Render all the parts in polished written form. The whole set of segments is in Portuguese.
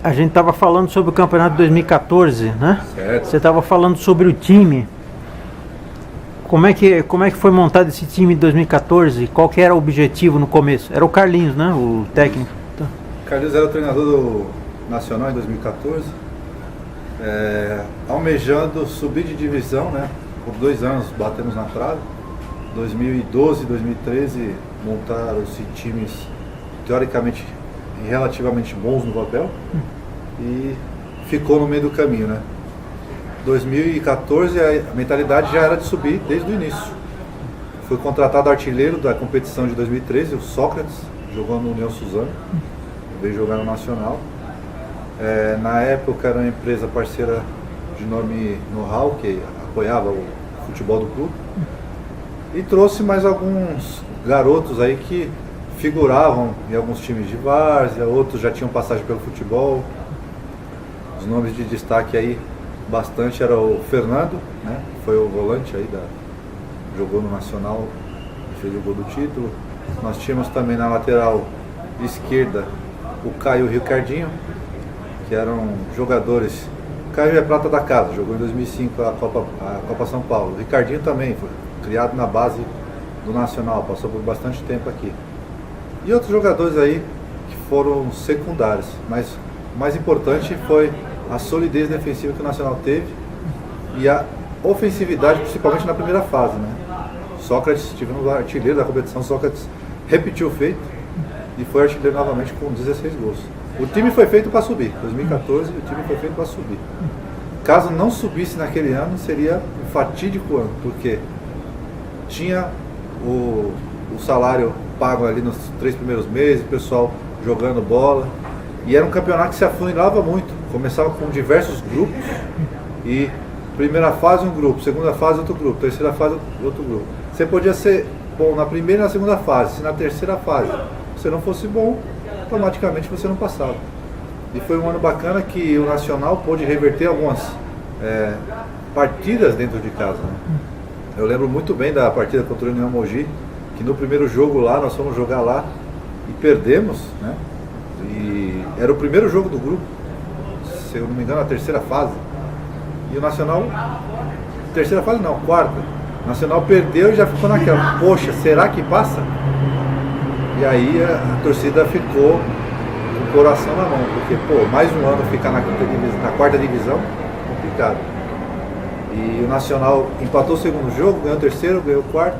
A gente estava falando sobre o campeonato de 2014, né? Certo. Você estava falando sobre o time. Como é que foi montado esse time de 2014? Qual que era o objetivo no começo? Era o Carlinhos, né? O técnico. Carlinhos era o treinador do Nacional em 2014, almejando subir de divisão, né? Por 2 anos batemos na trave. 2012 e 2013 montaram-se times teoricamente e relativamente bons no papel e ficou no meio do caminho, né? 2014 a mentalidade já era de subir desde o início. Foi contratado artilheiro da competição de 2013, o Sócrates, jogou no União Suzano, veio jogar no Nacional. Na época era uma empresa parceira de nome Know-how, que apoiava o futebol do clube. E trouxe mais alguns garotos aí que figuravam em alguns times de várzea, outros já tinham passagem pelo futebol. Os nomes de destaque aí bastante era o Fernando, né? Foi o volante aí, jogou no Nacional, fez o gol do título. Nós tínhamos também na lateral esquerda o Caio e o Ricardinho, que eram jogadores. O Caio é prata da casa, jogou em 2005 a Copa São Paulo. O Ricardinho também foi criado na base do Nacional, passou por bastante tempo aqui. E outros jogadores aí que foram secundários, mas o mais importante foi a solidez defensiva que o Nacional teve e a ofensividade, principalmente na primeira fase, né? Sócrates, tivemos o artilheiro da competição, Sócrates repetiu o feito e foi artilheiro novamente com 16 gols. O time foi feito para subir, 2014 o time foi feito para subir. Caso não subisse naquele ano, seria um fatídico ano, porque tinha o salário pago ali nos 3 primeiros meses, o pessoal jogando bola, e era um campeonato que se afunilava muito. Começava com diversos grupos e primeira fase um grupo, segunda fase outro grupo, terceira fase outro grupo. Você podia ser bom na primeira e na segunda fase, se na terceira fase você não fosse bom, automaticamente você não passava. E foi um ano bacana que o Nacional pôde reverter algumas partidas dentro de casa, né? Eu lembro muito bem da partida contra o União Mogi, que no primeiro jogo lá, nós fomos jogar lá e perdemos, né? E era o primeiro jogo do grupo, se eu não me engano, a terceira fase. E o Nacional, terceira fase não, quarta. O Nacional perdeu e já ficou naquela, poxa, será que passa? E aí a torcida ficou com o coração na mão, porque, mais um ano ficar na quarta divisão, complicado. E o Nacional empatou o segundo jogo, ganhou o terceiro, ganhou o quarto.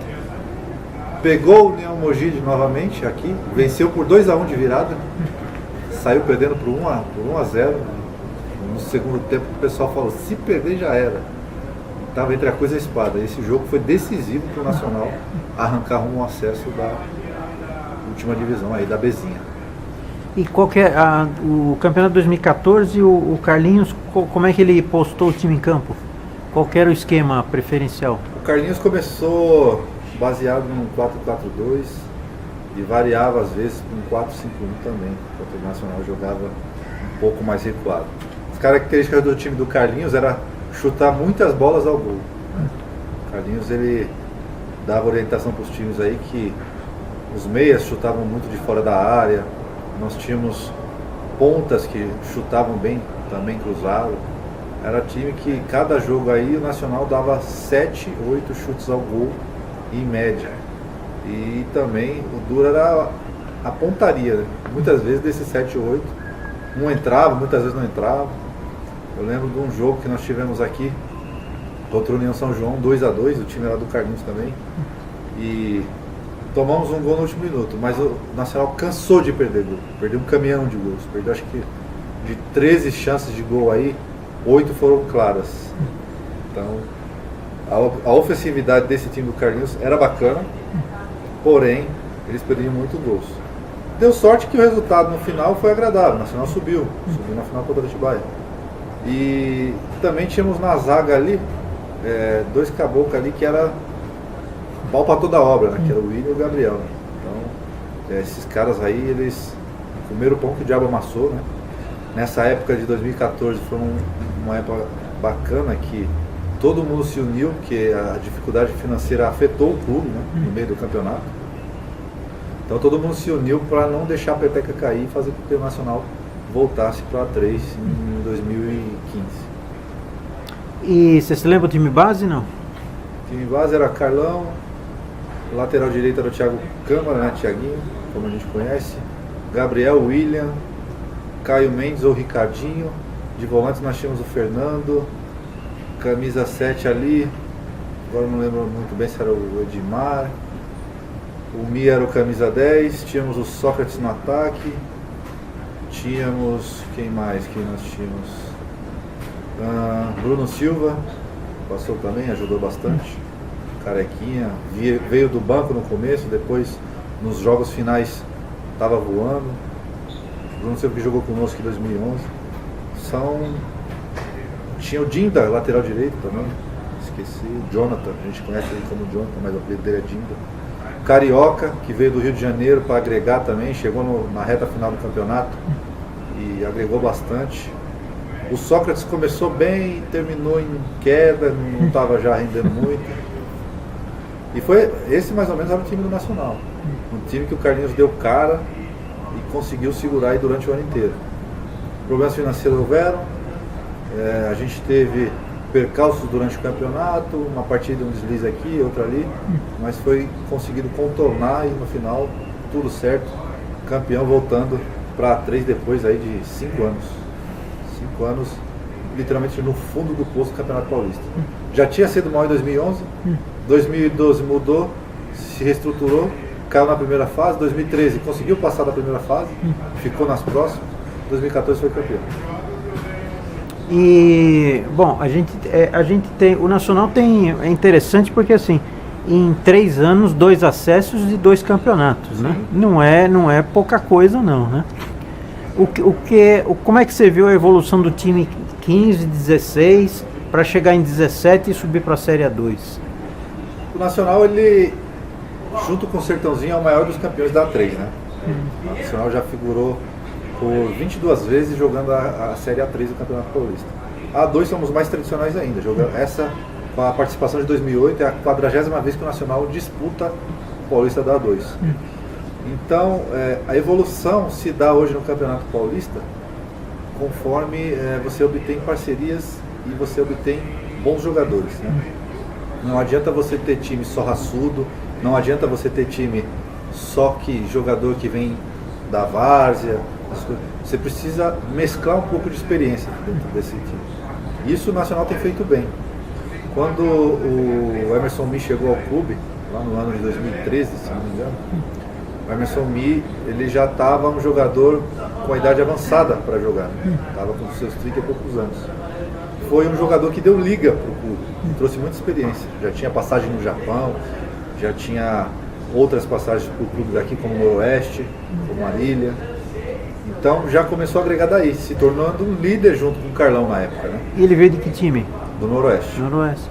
Pegou o União Mogi novamente aqui, venceu por 2-1 de virada, saiu perdendo por 1-0. No segundo tempo o pessoal falou, se perder já era. Estava entre a coisa e a espada. Esse jogo foi decisivo para o Nacional arrancar rumo ao acesso da última divisão aí, da Bezinha. E qual que é o campeonato de 2014, o Carlinhos, como é que ele postou o time em campo? Qual que era o esquema preferencial? O Carlinhos começou baseado num 4-4-2 e variava às vezes com 4-5-1 também, enquanto o Nacional jogava um pouco mais recuado. As características do time do Carlinhos era chutar muitas bolas ao gol. O Carlinhos ele dava orientação para os times aí que os meias chutavam muito de fora da área, nós tínhamos pontas que chutavam bem, também cruzado. Era time que cada jogo aí o Nacional dava 7, 8 chutes ao gol em média. E também o duro era a pontaria, né? Muitas vezes desses 7 ou 8, um entrava, muitas vezes não entrava. Eu lembro de um jogo que nós tivemos aqui contra o União São João, 2-2, o time era do Carlinhos também. E tomamos um gol no último minuto, mas o Nacional cansou de perder gol. Perdeu um caminhão de gols. Perdeu acho que de 13 chances de gol aí, 8 foram claras. Então a ofensividade desse time do Carlinhos era bacana, porém eles perdiam muito gols. Deu sorte que o resultado no final foi agradável, o Nacional subiu na final contra o Atibaia. E também tínhamos na zaga ali 2 caboclos ali que era pau para toda a obra, né? Que era o William e o Gabriel, né? Então esses caras aí, eles comeram o pão que o diabo amassou, né? Nessa época de 2014 foi uma época bacana que todo mundo se uniu, porque a dificuldade financeira afetou o clube, né, no meio do campeonato. Então todo mundo se uniu para não deixar a peteca cair e fazer com que o Nacional voltasse para a A3 em 2015. E você se lembra do time base, não? O time base era Carlão, lateral direito era o Thiago Câmara, né, Thiaguinho, como a gente conhece, Gabriel, William, Caio Mendes ou Ricardinho, de volantes nós tínhamos o Fernando, camisa 7 ali, agora não lembro muito bem se era o Edmar, o Mi era o camisa 10, tínhamos o Sócrates no ataque, tínhamos, quem mais que nós tínhamos? Bruno Silva, passou também, ajudou bastante, carequinha, veio do banco no começo, depois nos jogos finais estava voando. Bruno Silva que jogou conosco em 2011. Tinha o Dinda, lateral direito também, esqueci, Jonathan, a gente conhece ele como Jonathan, mas o apelido dele é Dinda. Carioca, que veio do Rio de Janeiro para agregar também, chegou na reta final do campeonato e agregou bastante. O Sócrates começou bem, terminou em queda, não estava já rendendo muito. E foi esse mais ou menos era o time do Nacional. Um time que o Carlinhos deu cara e conseguiu segurar aí durante o ano inteiro. Problemas financeiros houveram, a gente teve percalços durante o campeonato, uma partida, um deslize aqui, outra ali, mas foi conseguido contornar e no final tudo certo. Campeão voltando para a A3 depois aí de 5 anos. 5 anos, literalmente no fundo do poço do Campeonato Paulista. Já tinha sido mal em 2011, 2012 mudou, se reestruturou, caiu na primeira fase, 2013 conseguiu passar da primeira fase, ficou nas próximas, 2014 foi campeão. E, bom, a gente tem, o Nacional é interessante porque assim, em 3 anos, 2 acessos e 2 campeonatos, né? Não é pouca coisa não, né? Como é que você viu a evolução do time 15, 16 para chegar em 17 e subir para a Série A2? O Nacional, ele, junto com o Sertãozinho, é o maior dos campeões da A3, né? O Nacional já figurou por 22 vezes jogando a Série A3 do Campeonato Paulista. A A2 somos mais tradicionais ainda. Essa, com a participação de 2008, é a 40ª vez que o Nacional disputa o Paulista da A2. Então, a evolução se dá hoje no Campeonato Paulista conforme você obtém parcerias e você obtém bons jogadores, né? Não adianta você ter time só raçudo, não adianta você ter time só que jogador que vem da várzea. Você precisa mesclar um pouco de experiência dentro desse time. Isso o Nacional tem feito bem. Quando o Emerson Mi chegou ao clube, lá no ano de 2013, se não me engano, o Emerson Mi, ele já estava um jogador com a idade avançada para jogar, estava com seus 30 e poucos anos. Foi um jogador que deu liga para o clube, trouxe muita experiência, já tinha passagem no Japão, já tinha outras passagens para o clube daqui, como o Noroeste, como Marília. Então já começou a agregar daí, se tornando um líder junto com o Carlão na época, né? E ele veio de que time? Do Noroeste. Noroeste.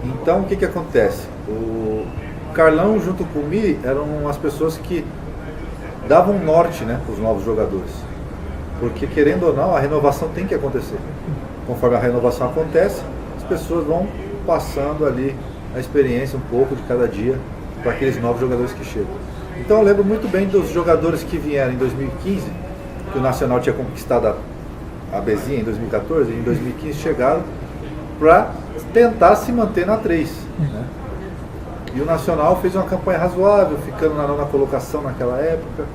Então o que acontece? O Carlão junto com o Mi eram as pessoas que davam norte, né, para os novos jogadores. Porque querendo ou não, a renovação tem que acontecer. Conforme a renovação acontece, as pessoas vão passando ali a experiência um pouco de cada dia para aqueles novos jogadores que chegam. Então eu lembro muito bem dos jogadores que vieram em 2015, que o Nacional tinha conquistado a Bezinha em 2014, e em 2015 chegaram para tentar se manter na 3. Né? E o Nacional fez uma campanha razoável, ficando na 9ª colocação naquela época.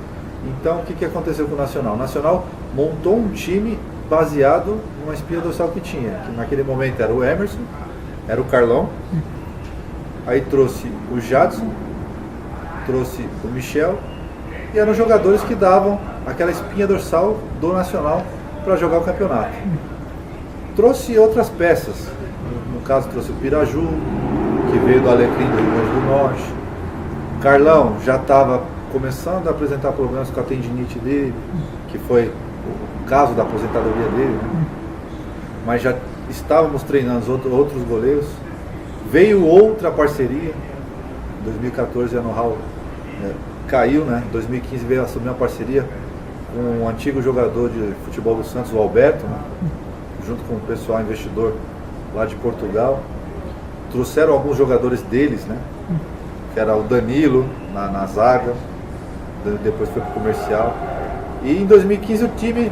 Então o que aconteceu com o Nacional? O Nacional montou um time baseado numa espinha dorsal que tinha, que naquele momento era o Emerson, era o Carlão, aí trouxe o Jadson, trouxe o Michel, e eram jogadores que davam aquela espinha dorsal do Nacional para jogar o campeonato. Trouxe outras peças, no caso trouxe o Piraju, que veio do Alecrim do Rio Grande do Norte. O Carlão já estava começando a apresentar problemas com a tendinite dele, que foi o caso da aposentadoria dele, né? Mas já estávamos treinando outros goleiros. Veio outra parceria, em 2014 a Know-How caiu, né? Em 2015 veio assumir uma parceria com um antigo jogador de futebol do Santos, o Alberto, né? Junto com o pessoal investidor lá de Portugal. Trouxeram alguns jogadores deles, né? Que era o Danilo na zaga, depois foi para o comercial. E em 2015 o time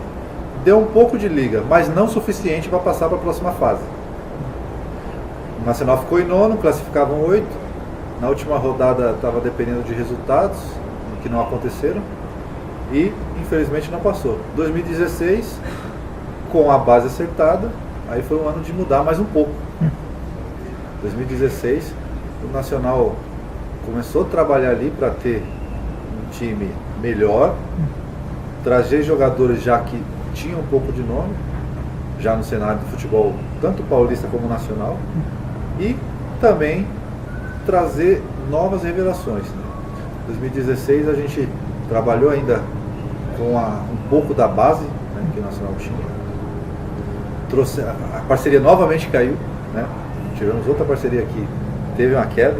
deu um pouco de liga, mas não suficiente para passar para a próxima fase. O Nacional ficou em nono, classificavam 8. Na última rodada estava dependendo de resultados, que não aconteceram. E infelizmente não passou. 2016, com a base acertada, aí foi um ano de mudar mais um pouco. 2016, o Nacional começou a trabalhar ali para ter um time melhor, trazer jogadores já que tinham um pouco de nome, já no cenário do futebol, tanto paulista como nacional, e também trazer novas revelações. Em 2016 a gente trabalhou ainda com um pouco da base, né, que o Nacional tinha. Trouxe, a parceria novamente caiu, né? Tivemos outra parceria que teve uma queda.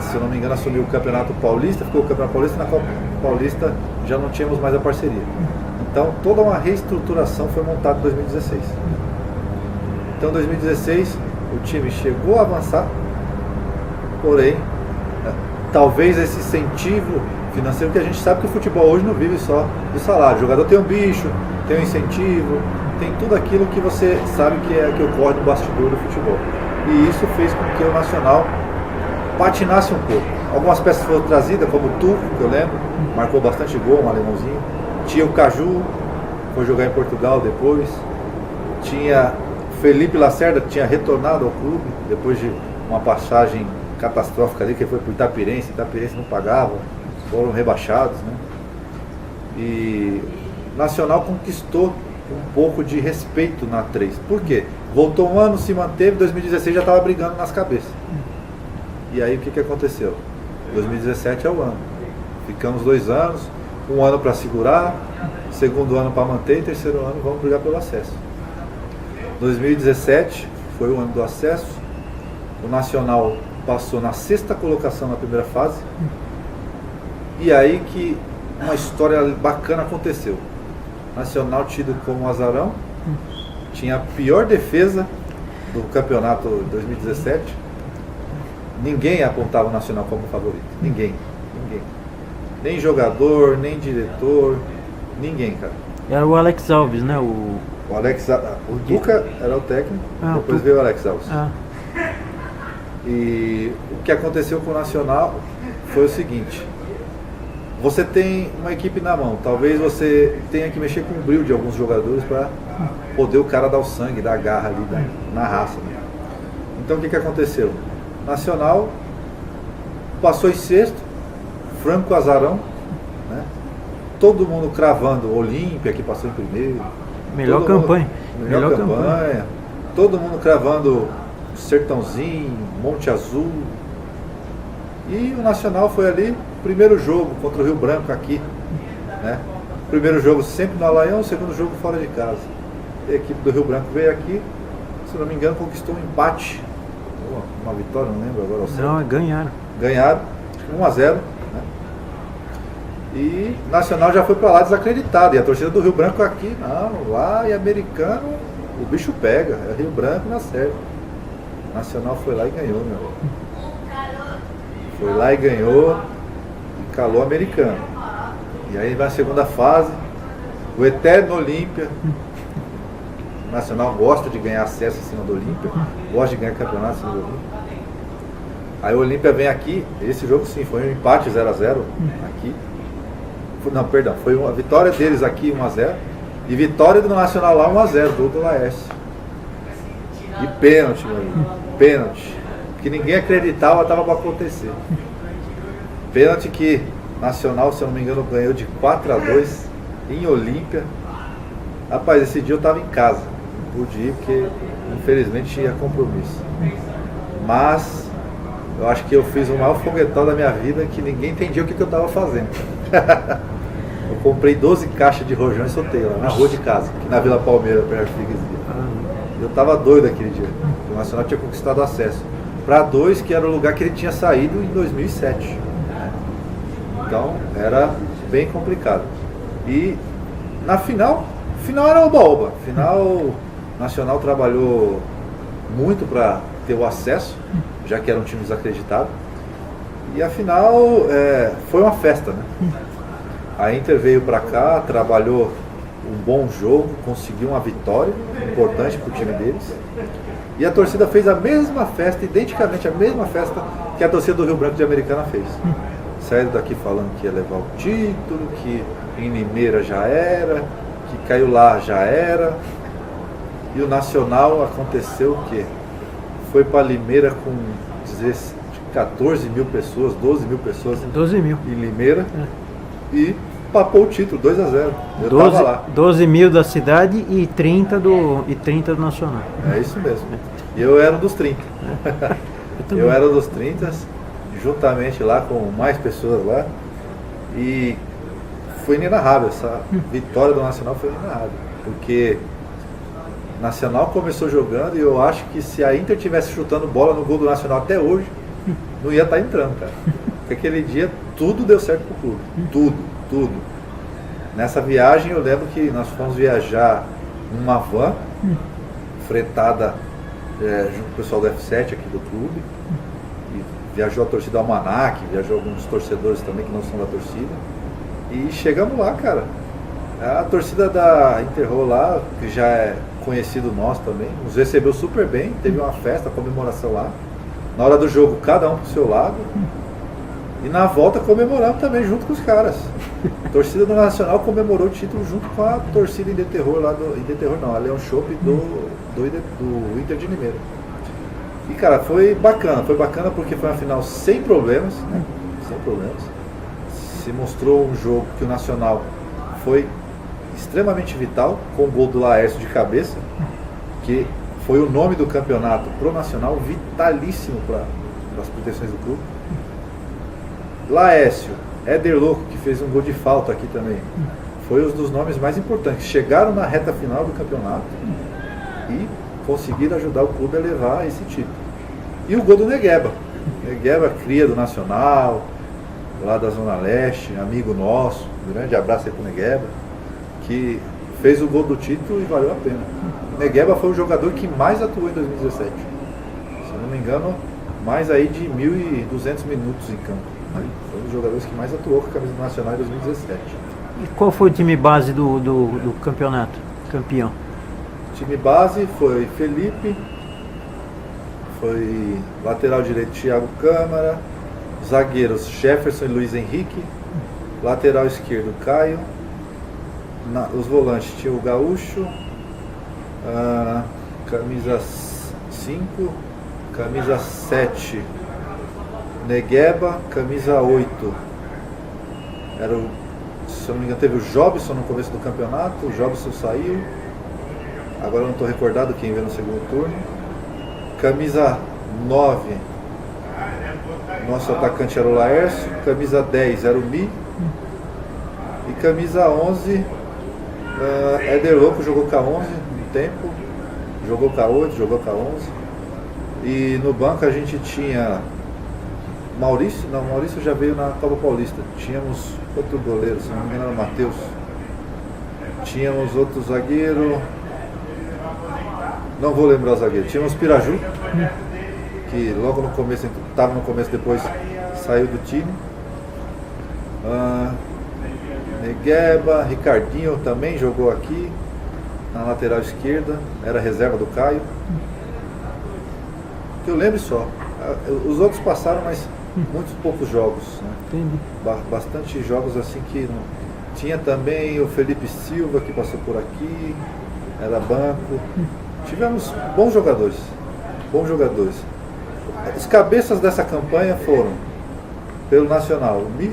Se eu não me engano, assumiu o Campeonato Paulista, ficou o Campeonato Paulista, e na Copa Paulista já não tínhamos mais a parceria. Então toda uma reestruturação foi montada em 2016. Então em 2016 o time chegou a avançar, porém, talvez esse incentivo financeiro, que a gente sabe que o futebol hoje não vive só do salário. O jogador tem um bicho, tem um incentivo, tem tudo aquilo que você sabe que ocorre no bastidor do futebol. E isso fez com que o Nacional patinasse um pouco. Algumas peças foram trazidas, como o Turco, que eu lembro, marcou bastante gol, um alemãozinho. Tinha o Caju, foi jogar em Portugal depois. Tinha Felipe Lacerda, que tinha retornado ao clube, depois de uma passagem catastrófica ali, que foi para o Itapirense não pagava, foram rebaixados, né? E Nacional conquistou um pouco de respeito na 3. Por quê? Voltou um ano, se manteve, 2016 já estava brigando nas cabeças. E aí o que aconteceu? 2017 é o ano. Ficamos 2 anos, um ano para segurar, segundo ano para manter e terceiro ano vamos brigar pelo acesso. 2017 foi o ano do acesso. O Nacional passou na 6ª colocação na primeira fase. E aí que uma história bacana aconteceu. Nacional tido como azarão, tinha a pior defesa do campeonato 2017. Ninguém apontava o Nacional como favorito. Ninguém. Nem jogador, nem diretor, ninguém, cara. Era o Alex Alves, né? O Duca era o técnico, depois veio o Alex Alves. E o que aconteceu com o Nacional foi o seguinte: você tem uma equipe na mão, talvez você tenha que mexer com o brilho de alguns jogadores para poder o cara dar o sangue, dar a garra ali na raça, né? Então o que aconteceu? Nacional passou em 6º, franco azarão, né? Todo mundo cravando Olímpia, que passou em primeiro. Melhor campanha. Todo mundo cravando Sertãozinho, Monte Azul. E o Nacional foi ali, primeiro jogo contra o Rio Branco aqui, né? Primeiro jogo sempre no Alaião, segundo jogo fora de casa. E a equipe do Rio Branco veio aqui, se não me engano, conquistou um empate, uma vitória, não lembro agora. Não, ganharam. Ganharam, 1-0, né? E Nacional já foi para lá desacreditado. E a torcida do Rio Branco aqui, não, lá e Americano, o bicho pega, é Rio Branco na série. Nacional foi lá e ganhou, meu irmão. Foi lá e ganhou e calou o Americano. E aí vai a segunda fase, o eterno Olímpia. O Nacional gosta de ganhar acesso em cima do Olímpia, gosta de ganhar campeonato em cima do Olímpia. Aí o Olímpia vem aqui, esse jogo sim, foi um empate 0-0 aqui. Não, perdão, foi uma vitória deles aqui 1-0 e vitória do Nacional lá 1-0, do Laércio. E pênalti, meu amigo, pênalti. Que ninguém acreditava estava para acontecer. Pênalti que Nacional, se eu não me engano, ganhou de 4-2 em Olímpia. Rapaz, esse dia eu estava em casa, não pude ir porque infelizmente tinha compromisso. Mas eu acho que eu fiz o maior foguetão da minha vida, que ninguém entendia o que eu estava fazendo. Eu comprei 12 caixas de rojão e soltei lá na rua de casa, aqui na Vila Palmeira, perto da freguesia. Eu estava doido aquele dia. O Nacional tinha conquistado acesso para 2, que era o lugar que ele tinha saído em 2007. Então era bem complicado. E na final era oba-oba. Final, o Nacional trabalhou muito para ter o acesso, já que era um time desacreditado. E a final foi uma festa, né? A Inter veio para cá, trabalhou um bom jogo, conseguiu uma vitória importante para o time deles. E a torcida fez a mesma festa, identicamente a mesma festa que a torcida do Rio Branco de Americana fez. Saíram daqui falando que ia levar o título, que em Limeira já era, que caiu lá já era. E o Nacional aconteceu o quê? Foi para Limeira com 14 mil pessoas, 12 mil pessoas 12 mil. em Limeira e papou o título, 2-0. Eu tava lá. 12 mil da cidade e 30 do Nacional. É isso mesmo. E eu era um dos 30. Eu era um dos 30, juntamente lá com mais pessoas lá. E foi inenarrável, essa vitória do Nacional foi inenarrável. Porque Nacional começou jogando e eu acho que se a Inter tivesse chutando bola no gol do Nacional até hoje, não ia estar entrando, cara. Porque aquele dia tudo deu certo pro clube. Tudo. Nessa viagem eu lembro que nós fomos viajar numa van, fretada junto com o pessoal do F7 aqui do clube. E viajou a torcida Almanac, viajou alguns torcedores também que não são da torcida. E chegamos lá, cara. A torcida da Interro lá, que já é conhecido nosso também, nos recebeu super bem, teve uma festa, comemoração lá. Na hora do jogo, cada um pro seu lado. E na volta comemoramos também junto com os caras. A torcida do Nacional comemorou o título junto com a torcida Indeterror lá do... Indeterror não, a Leão Chopp do Inter de Limeira. E cara, foi bacana porque foi uma final sem problemas, né? Sem problemas. Se mostrou um jogo que o Nacional foi extremamente vital, com o gol do Laércio de cabeça, que foi o nome do campeonato pro Nacional, vitalíssimo para as proteções do clube. Laércio, Éder Louco, que fez um gol de falta aqui também, foi um dos nomes mais importantes. Chegaram na reta final do campeonato e conseguiram ajudar o clube a levar esse título. E o gol do Negueba. Negueba, cria do Nacional, lá da Zona Leste, amigo nosso, um grande abraço aí pro Negueba, que fez o gol do título e valeu a pena. O Negueba foi o jogador que mais atuou em 2017. Se eu não me engano, mais aí de 1.200 minutos em campo. Foi um dos jogadores que mais atuou com a camisa nacional em 2017. E qual foi o time base do campeonato? Campeão? O time base foi Felipe, foi lateral direito Thiago Câmara, zagueiros Jefferson e Luiz Henrique, lateral esquerdo Caio, os volantes tinha o Gaúcho, camisa 5, camisa 7 Negueba, camisa 8 era o, se eu não me engano, teve o Jobson no começo do campeonato, o Jobson saiu, agora eu não estou recordado quem veio no segundo turno. Camisa 9, nosso atacante era o Laércio, camisa 10 era o Mi, e camisa 11, Éder Louco jogou com a 11 no tempo, jogou com a 8, jogou com a 11, e no banco a gente tinha Maurício já veio na Copa Paulista. Tínhamos outro goleiro, se não me engano era o Matheus. Tínhamos outro zagueiro, não vou lembrar o zagueiro. Tínhamos Piraju, que logo no começo, estava no começo, depois saiu do time. Negueba, Ricardinho também jogou aqui, na lateral esquerda, era reserva do Caio. Que eu lembro só. Os outros passaram, mas muitos poucos jogos, né? Entendi. Bastante jogos assim que não... Tinha também o Felipe Silva que passou por aqui, era banco. Tivemos bons jogadores. Os cabeças dessa campanha foram pelo Nacional, o Mi,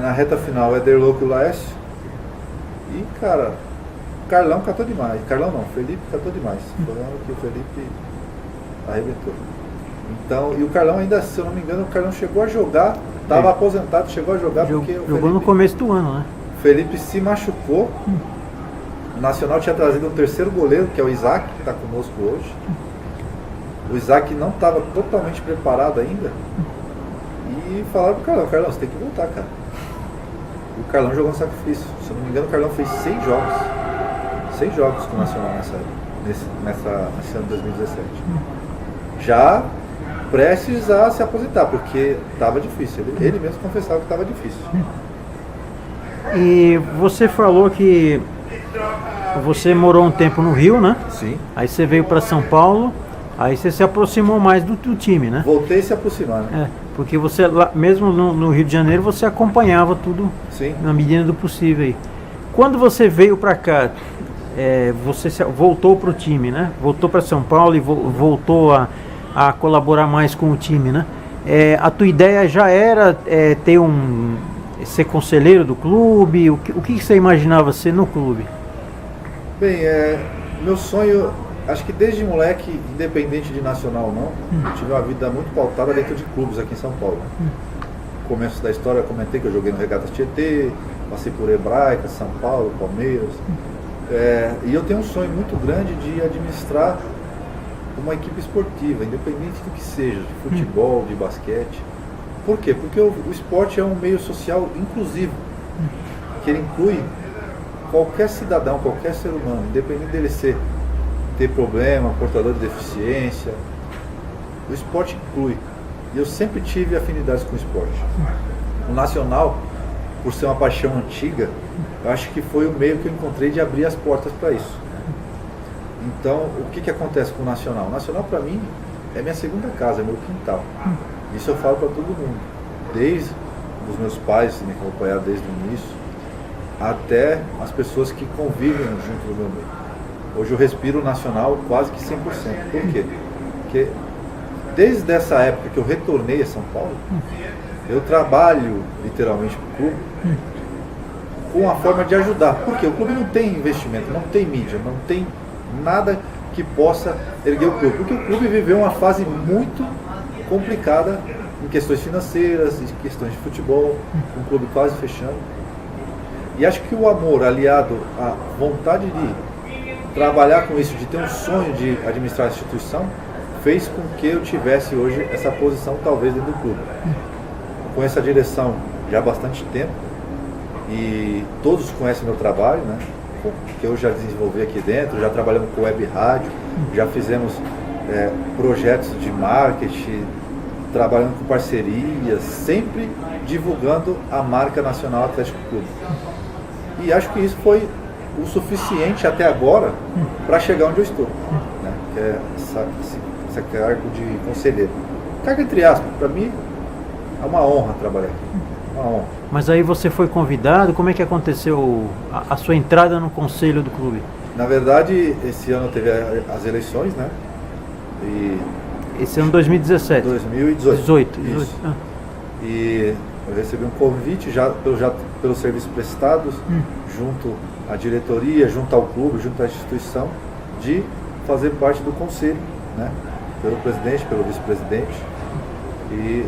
na reta final, Éder Louco e o Laércio. E cara, Carlão catou demais. Carlão não, Felipe catou demais. Foi o ano que o Felipe arrebentou. Então, e o Carlão ainda, se eu não me engano, o Carlão chegou a jogar, estava aposentado, chegou a jogar porque o jogou Felipe, no começo do ano, né? o Felipe se machucou. O Nacional tinha trazido um terceiro goleiro, que é o Isaac, que está conosco hoje. O Isaac não estava totalmente preparado ainda. E falaram pro Carlão, Carlão, você tem que voltar, cara. E o Carlão jogou no sacrifício. Se eu não me engano, o Carlão fez 6 jogos. 6 jogos com o Nacional nesse ano de 2017. Já prestes a se aposentar, porque estava difícil. Ele mesmo confessava que estava difícil. E você falou que você morou um tempo no Rio, né? Sim. Aí você veio para São Paulo, aí você se aproximou mais do time, né? Voltei a se aproximar, né? Porque você, lá, mesmo no Rio de Janeiro, você acompanhava tudo. Sim. Na medida do possível aí. Quando você veio para cá, você voltou para o time, né? Voltou para São Paulo e voltou a colaborar mais com o time, né? A tua ideia já era ser conselheiro do clube? O que você imaginava ser no clube? Bem, meu sonho, acho que desde moleque, independente de nacional ou não, eu tive uma vida muito pautada dentro de clubes aqui em São Paulo. No começo da história eu comentei que eu joguei no Regatas Tietê, passei por Hebraica, São Paulo, Palmeiras. E eu tenho um sonho muito grande de administrar uma equipe esportiva, independente do que seja, de futebol, de basquete. Por quê? Porque o esporte é um meio social inclusivo, que ele inclui qualquer cidadão, qualquer ser humano, independente dele ter problema, portador de deficiência. O esporte inclui. E eu sempre tive afinidades com o esporte. O nacional, por ser uma paixão antiga, eu acho que foi o meio que eu encontrei de abrir as portas para isso. Então, o que acontece com o nacional? O nacional, para mim, é minha segunda casa, é meu quintal. Isso eu falo para todo mundo. Desde os meus pais, que me acompanharam desde o início, até as pessoas que convivem junto do meu meio. Hoje eu respiro o nacional quase que 100%. Por quê? Porque desde essa época que eu retornei a São Paulo, eu trabalho literalmente para o clube com a forma de ajudar. Porque o clube não tem investimento, não tem mídia, não tem nada que possa erguer o clube. Porque o clube viveu uma fase muito complicada em questões financeiras, em questões de futebol, um clube quase fechando. E acho que o amor aliado à vontade de trabalhar com isso, de ter um sonho de administrar a instituição, fez com que eu tivesse hoje essa posição talvez dentro do clube. Com essa direção já há bastante tempo e todos conhecem meu trabalho, né? Que eu já desenvolvi aqui dentro, já trabalhamos com web rádio, já fizemos projetos de marketing, trabalhando com parcerias, sempre divulgando a marca Nacional Atlético Clube. E acho que isso foi o suficiente até agora para chegar onde eu estou, né? Que é esse cargo de conselheiro. Cargo entre aspas, para mim é uma honra trabalhar aqui, uma honra. Mas aí você foi convidado, como é que aconteceu a sua entrada no conselho do clube? Na verdade, esse ano teve as eleições, né? Esse ano 2017? 2018. Isso. Ah. E eu recebi um convite já pelos serviços prestados, junto à diretoria, junto ao clube, junto à instituição, de fazer parte do conselho, né? Pelo presidente, pelo vice-presidente. E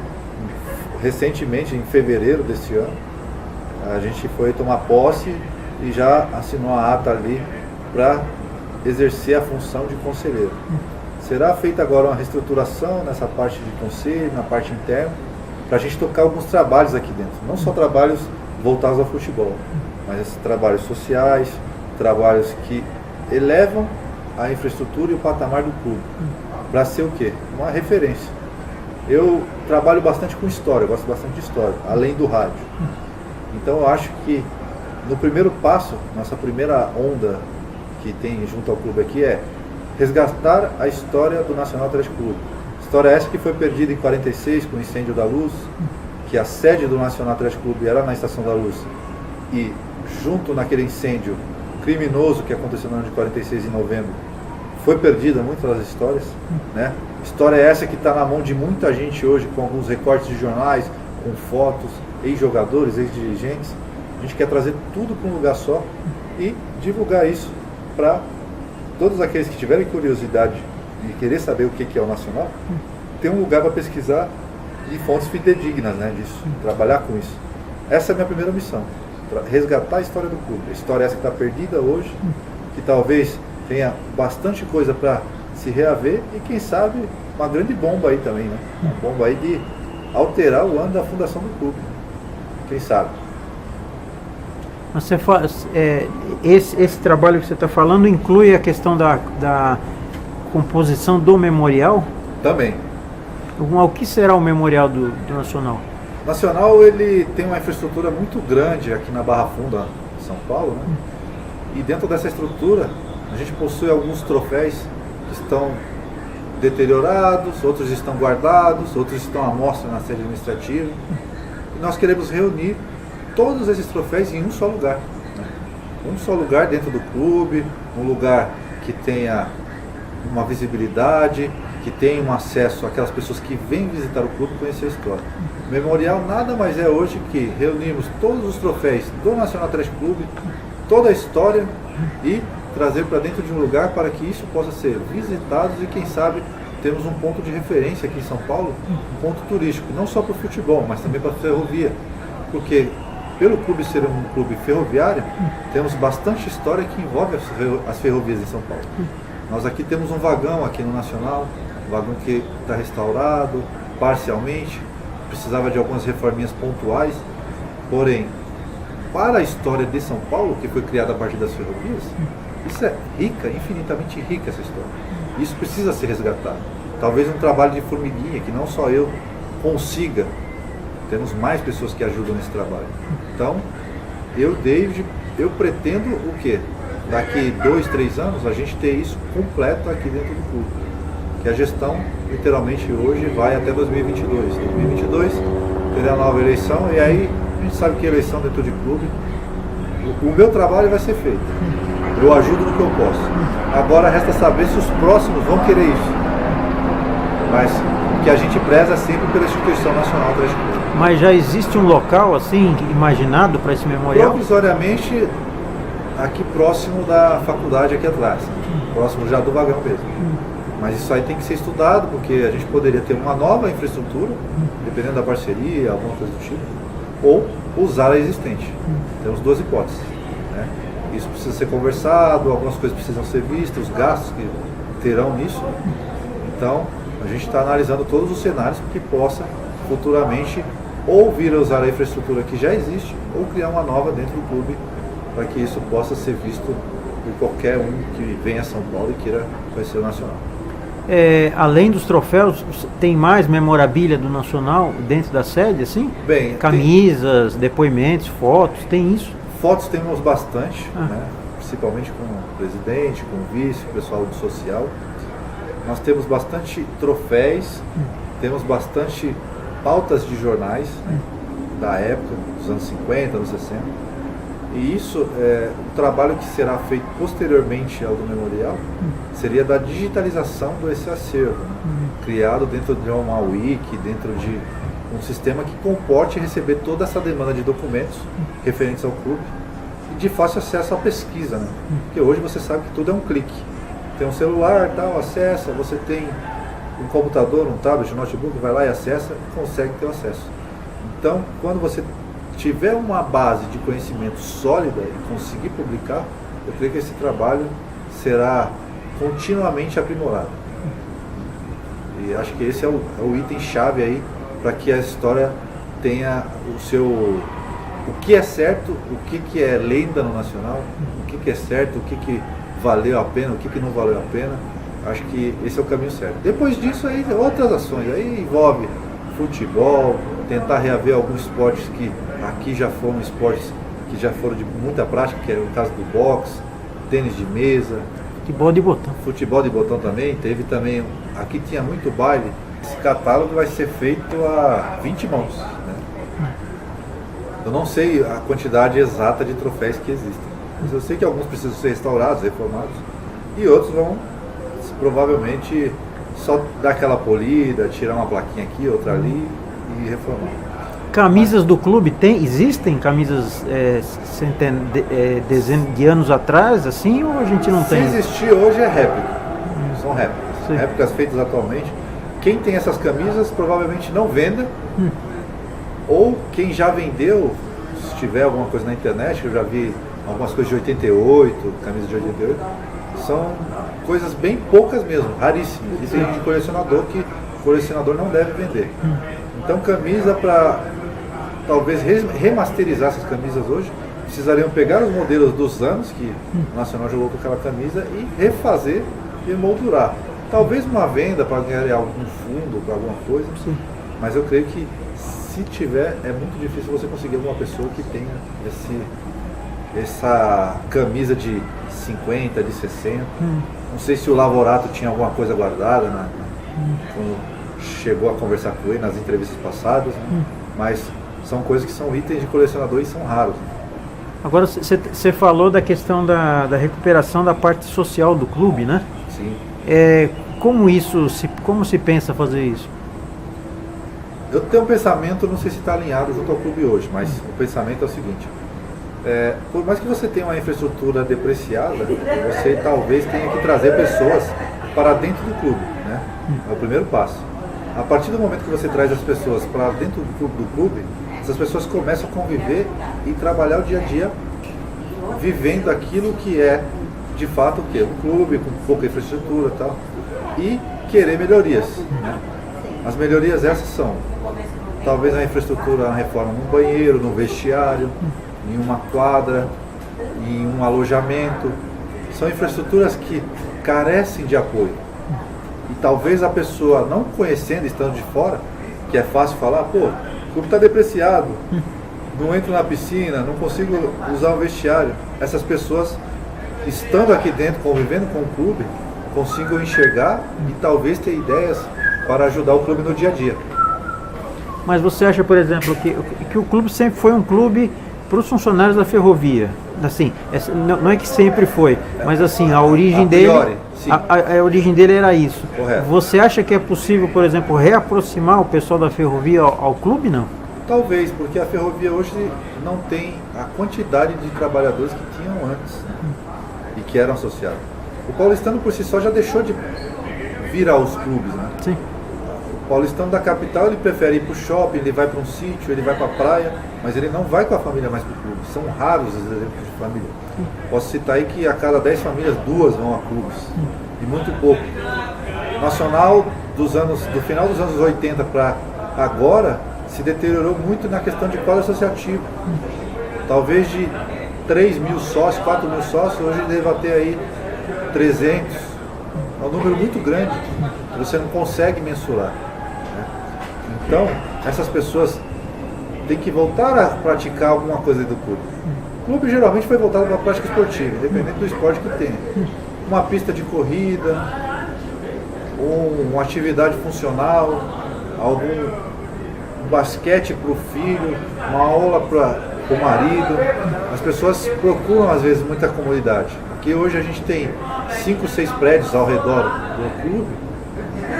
recentemente, em fevereiro desse ano, a gente foi tomar posse e já assinou a ata ali para exercer a função de conselheiro. Será feita agora uma reestruturação nessa parte de conselho, na parte interna, para a gente tocar alguns trabalhos aqui dentro. Não só trabalhos voltados ao futebol, mas esses trabalhos sociais, trabalhos que elevam a infraestrutura e o patamar do clube. Para ser o quê? Uma referência. Eu trabalho bastante com história, gosto bastante de história, além do rádio. Então eu acho que no primeiro passo, nossa primeira onda que tem junto ao clube aqui é resgatar a história do Nacional Atlético Clube. História essa que foi perdida em 46 com o incêndio da Luz, que a sede do Nacional Atlético Clube era na Estação da Luz. E junto naquele incêndio criminoso que aconteceu no ano de 46 em novembro, foi perdida muitas das histórias, né? História essa que está na mão de muita gente hoje, com alguns recortes de jornais, com fotos, ex-jogadores, ex-dirigentes. A gente quer trazer tudo para um lugar só e divulgar isso para todos aqueles que tiverem curiosidade e querer saber o que é o Nacional, ter um lugar para pesquisar de fontes fidedignas, né, disso, trabalhar com isso. Essa é a minha primeira missão, resgatar a história do clube. A história essa que está perdida hoje, que talvez tenha bastante coisa para se reaver e quem sabe uma grande bomba aí também, né? Uma bomba aí de alterar o ano da fundação do clube. Quem sabe? Você faz, esse trabalho que você está falando inclui a questão da composição do memorial? Também. O que será o memorial do Nacional? O Nacional ele tem uma infraestrutura muito grande aqui na Barra Funda, São Paulo, né? E dentro dessa estrutura a gente possui alguns troféus que estão deteriorados, outros estão guardados, outros estão à mostra na sede administrativa. E nós queremos reunir todos esses troféus em um só lugar, né? Um só lugar dentro do clube, um lugar que tenha uma visibilidade, que tenha um acesso àquelas pessoas que vêm visitar o clube e conhecer a história. O Memorial nada mais é hoje que reunirmos todos os troféus do Nacional Atlético Clube, toda a história, e trazer para dentro de um lugar para que isso possa ser visitado e quem sabe temos um ponto de referência aqui em São Paulo, um ponto turístico, não só para o futebol, mas também para a ferrovia, porque pelo clube ser um clube ferroviário, temos bastante história que envolve as ferrovias em São Paulo. Nós aqui temos um vagão aqui no Nacional, um vagão que está restaurado parcialmente, precisava de algumas reforminhas pontuais, porém, para a história de São Paulo, que foi criada a partir das ferrovias, isso é rica, infinitamente rica essa história. Isso precisa ser resgatado. Talvez um trabalho de formiguinha, que não só eu consiga. Temos mais pessoas que ajudam nesse trabalho. Então, David, eu pretendo o quê? Daqui 2, 3 anos, a gente ter isso completo aqui dentro do clube. Que a gestão, literalmente, hoje vai até 2022. 2022, terá a nova eleição, e aí a gente sabe que a eleição dentro de clube, o meu trabalho vai ser feito. Eu ajudo no que eu posso. Agora resta saber se os próximos vão querer isso. Mas o que a gente preza é sempre pela instituição nacional Atlético Clube. Mas já existe um local assim imaginado para esse memorial? Provisoriamente aqui próximo da faculdade aqui atrás, próximo já do vagão mesmo. Mas isso aí tem que ser estudado, porque a gente poderia ter uma nova infraestrutura, dependendo da parceria, alguma coisa do tipo, ou usar a existente. Temos duas hipóteses, né? Isso precisa ser conversado, algumas coisas precisam ser vistas, os gastos que terão nisso. Então, a gente está analisando todos os cenários que possa futuramente ou vir a usar a infraestrutura que já existe ou criar uma nova dentro do clube para que isso possa ser visto por qualquer um que venha a São Paulo e queira conhecer o Nacional. Além dos troféus, tem mais memorabilia do Nacional dentro da sede, assim? Bem, camisas, depoimentos, fotos, tem isso? Fotos temos bastante, né? Principalmente com o presidente, com o vice, o pessoal do social. Nós temos bastante troféus, temos bastante pautas de jornais, né, da época, dos anos 50, anos 60. E isso, o trabalho que será feito posteriormente ao do memorial, seria da digitalização desse acervo, né, criado dentro de uma wiki, dentro de um sistema que comporte receber toda essa demanda de documentos referentes ao clube e de fácil acesso à pesquisa, né? Porque hoje você sabe que tudo é um clique. Tem um celular, tal, acessa, você tem um computador, um tablet, um notebook, vai lá e acessa, consegue ter o acesso. Então, quando você tiver uma base de conhecimento sólida e conseguir publicar, eu creio que esse trabalho será continuamente aprimorado. E acho que esse é o item-chave aí para que a história tenha o que é certo, o que é lenda no Nacional, o que é certo, o que valeu a pena, o que não valeu a pena. Acho que esse é o caminho certo. Depois disso, aí outras ações, aí envolve futebol, tentar reaver alguns esportes que aqui já foram esportes que já foram de muita prática, que é o caso do boxe, tênis de mesa. Futebol de botão. Futebol de botão também, teve também, aqui tinha muito baile. Esse catálogo vai ser feito a 20 mãos, né? Eu não sei a quantidade exata de troféus que existem, mas eu sei que alguns precisam ser restaurados, reformados, e outros vão provavelmente só dar aquela polida, tirar uma plaquinha aqui, outra ali e reformar. Camisas do clube existem camisas dezenas de anos atrás, assim, ou a gente não tem? Se existir hoje é réplica, são réplicas. Sim. Réplicas feitas atualmente. Quem tem essas camisas provavelmente não venda, ou quem já vendeu, se tiver alguma coisa na internet, eu já vi algumas coisas de 88, camisas de 88, são coisas bem poucas mesmo, raríssimas. E tem um colecionador que o colecionador não deve vender. Então camisa para talvez remasterizar essas camisas hoje, precisariam pegar os modelos dos anos que o Nacional jogou com aquela camisa e refazer e moldurar. Talvez uma venda para ganhar algum fundo, para alguma coisa, mas eu creio que se tiver, é muito difícil você conseguir alguma pessoa que tenha essa camisa de 50, de 60. Não sei se o Lavorato tinha alguma coisa guardada quando chegou a conversar com ele nas entrevistas passadas, né? Mas são coisas que são itens de colecionador e são raros. Né? Agora, você falou da questão da recuperação da parte social do clube, né? Sim. Como se pensa fazer isso? Eu tenho um pensamento, não sei se está alinhado junto ao clube hoje, mas o pensamento é o seguinte: por mais que você tenha uma infraestrutura depreciada, você talvez tenha que trazer pessoas para dentro do clube, né? É o primeiro passo. A partir do momento que você traz as pessoas para dentro do clube, essas pessoas começam a conviver e trabalhar o dia a dia, vivendo aquilo que é de fato o quê? Um clube com pouca infraestrutura e tal, e querer melhorias, né? As melhorias essas são talvez a infraestrutura, a reforma num banheiro, num vestiário, em uma quadra, em um alojamento. São infraestruturas que carecem de apoio. E talvez a pessoa, não conhecendo, estando de fora, que é fácil falar, pô, o clube está depreciado, não entro na piscina, não consigo usar o vestiário. Essas pessoas, estando aqui dentro, convivendo com o clube, consigam enxergar e talvez ter ideias para ajudar o clube no dia a dia. Mas você acha, por exemplo, que o clube sempre foi um clube para os funcionários da ferrovia? Assim, não é que sempre foi, mas assim, a origem dele, a origem dele era isso. Correto. Você acha que é possível, por exemplo, reaproximar o pessoal da ferrovia ao clube, não? Talvez, porque a ferrovia hoje não tem a quantidade de trabalhadores que tinham antes, né? E que eram associados. O paulistano por si só já deixou de vir aos clubes, né? Sim. O paulistano da capital, ele prefere ir para o shopping, ele vai para um sítio, ele vai para a praia, mas ele não vai com a família mais para o clube. São raros os exemplos de família. Posso citar aí que a cada 10 famílias, 2 vão a clubes. E muito pouco. Nacional, do final dos anos 80 para agora, se deteriorou muito na questão de quadro associativo. Talvez de 3 mil sócios, 4 mil sócios, hoje deva ter aí 300. É um número muito grande que você não consegue mensurar. Né? Então, essas pessoas têm que voltar a praticar alguma coisa do clube. O clube geralmente foi voltado para a prática esportiva, independente do esporte que tenha. Uma pista de corrida, uma atividade funcional, um basquete para o filho, uma aula para o marido. As pessoas procuram às vezes muita comodidade. Aqui hoje a gente tem 5, 6 prédios ao redor do clube,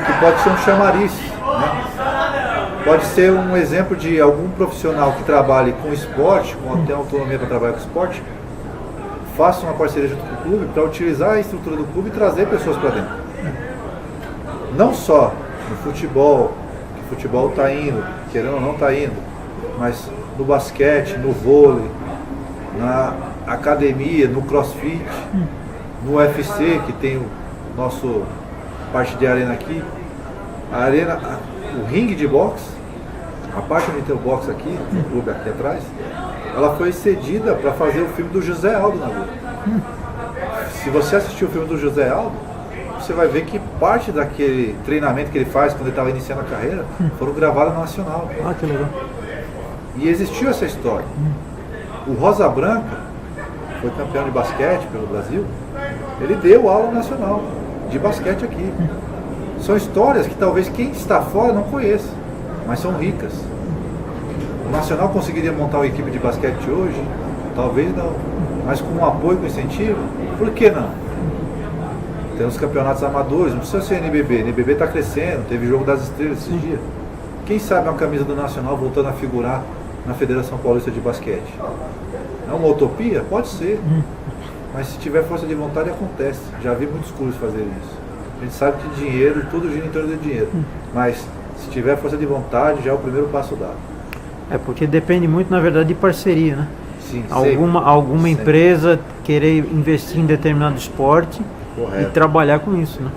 que pode ser um chamariz, né? Pode ser um exemplo de algum profissional que trabalhe com esporte, com tem autonomia para trabalhar com esporte, faça uma parceria junto com o clube para utilizar a estrutura do clube e trazer pessoas para dentro. Não só no futebol, que o futebol está indo, querendo ou não está indo, mas no basquete, no vôlei, na academia, no crossfit, no UFC, que tem o nosso parte de arena aqui, o ringue de boxe, a parte onde tem o boxe aqui, o clube aqui atrás, ela foi cedida para fazer o filme do José Aldo na Globo. Se você assistir o filme do José Aldo, você vai ver que parte daquele treinamento que ele faz quando ele estava iniciando a carreira foram gravadas no Nacional. Ah, que legal. E existiu essa história. O Rosa Branca foi campeão de basquete pelo Brasil, ele deu aula nacional de basquete aqui. São histórias que talvez quem está fora não conheça, mas são ricas. O Nacional conseguiria montar uma equipe de basquete hoje? Talvez não, mas com um apoio, com incentivo, por que não? Tem os campeonatos amadores, não precisa ser NBB, NBB está crescendo, teve Jogo das Estrelas esses dias. Quem sabe uma camisa do Nacional voltando a figurar na Federação Paulista de Basquete? É uma utopia? Pode ser, mas se tiver força de vontade acontece. Já vi muitos clubes fazerem isso. A gente sabe que dinheiro, tudo gira em torno do dinheiro, mas se tiver força de vontade já é o primeiro passo dado. É porque depende muito, na verdade, de parceria, né? Sim, alguma sempre. Empresa querer investir em determinado esporte. Correto. E trabalhar com isso, né?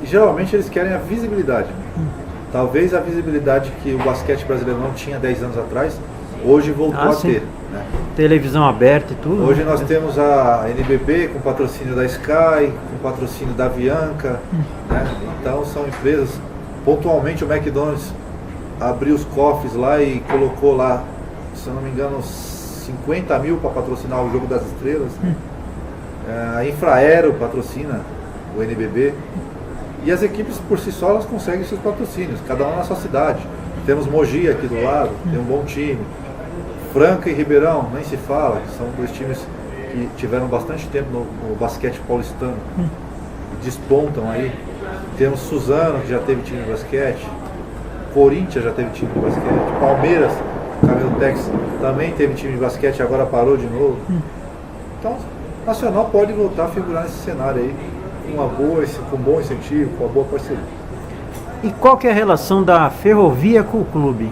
E geralmente eles querem a visibilidade. Talvez a visibilidade que o basquete brasileiro não tinha 10 anos atrás, hoje voltou a sim. ter. Né? Televisão aberta e tudo. Hoje nós temos a NBB com patrocínio da Sky, com patrocínio da Avianca. Né? Então são empresas, pontualmente o McDonald's abriu os cofres lá e colocou lá, se eu não me engano, 50 mil para patrocinar o Jogo das Estrelas. A Infraero patrocina o NBB. E as equipes por si só elas conseguem seus patrocínios, cada uma na sua cidade. Temos Mogi aqui do lado, tem um bom time. Franca e Ribeirão, nem se fala, são dois times que tiveram bastante tempo no basquete paulistano e despontam aí. Temos Suzano, que já teve time de basquete, Corinthians já teve time de basquete, Palmeiras, Cameltex também teve time de basquete, agora parou de novo. Então, o Nacional pode voltar a figurar nesse cenário aí, com um bom incentivo, com uma boa parceria. E qual que é a relação da Ferrovia com o clube?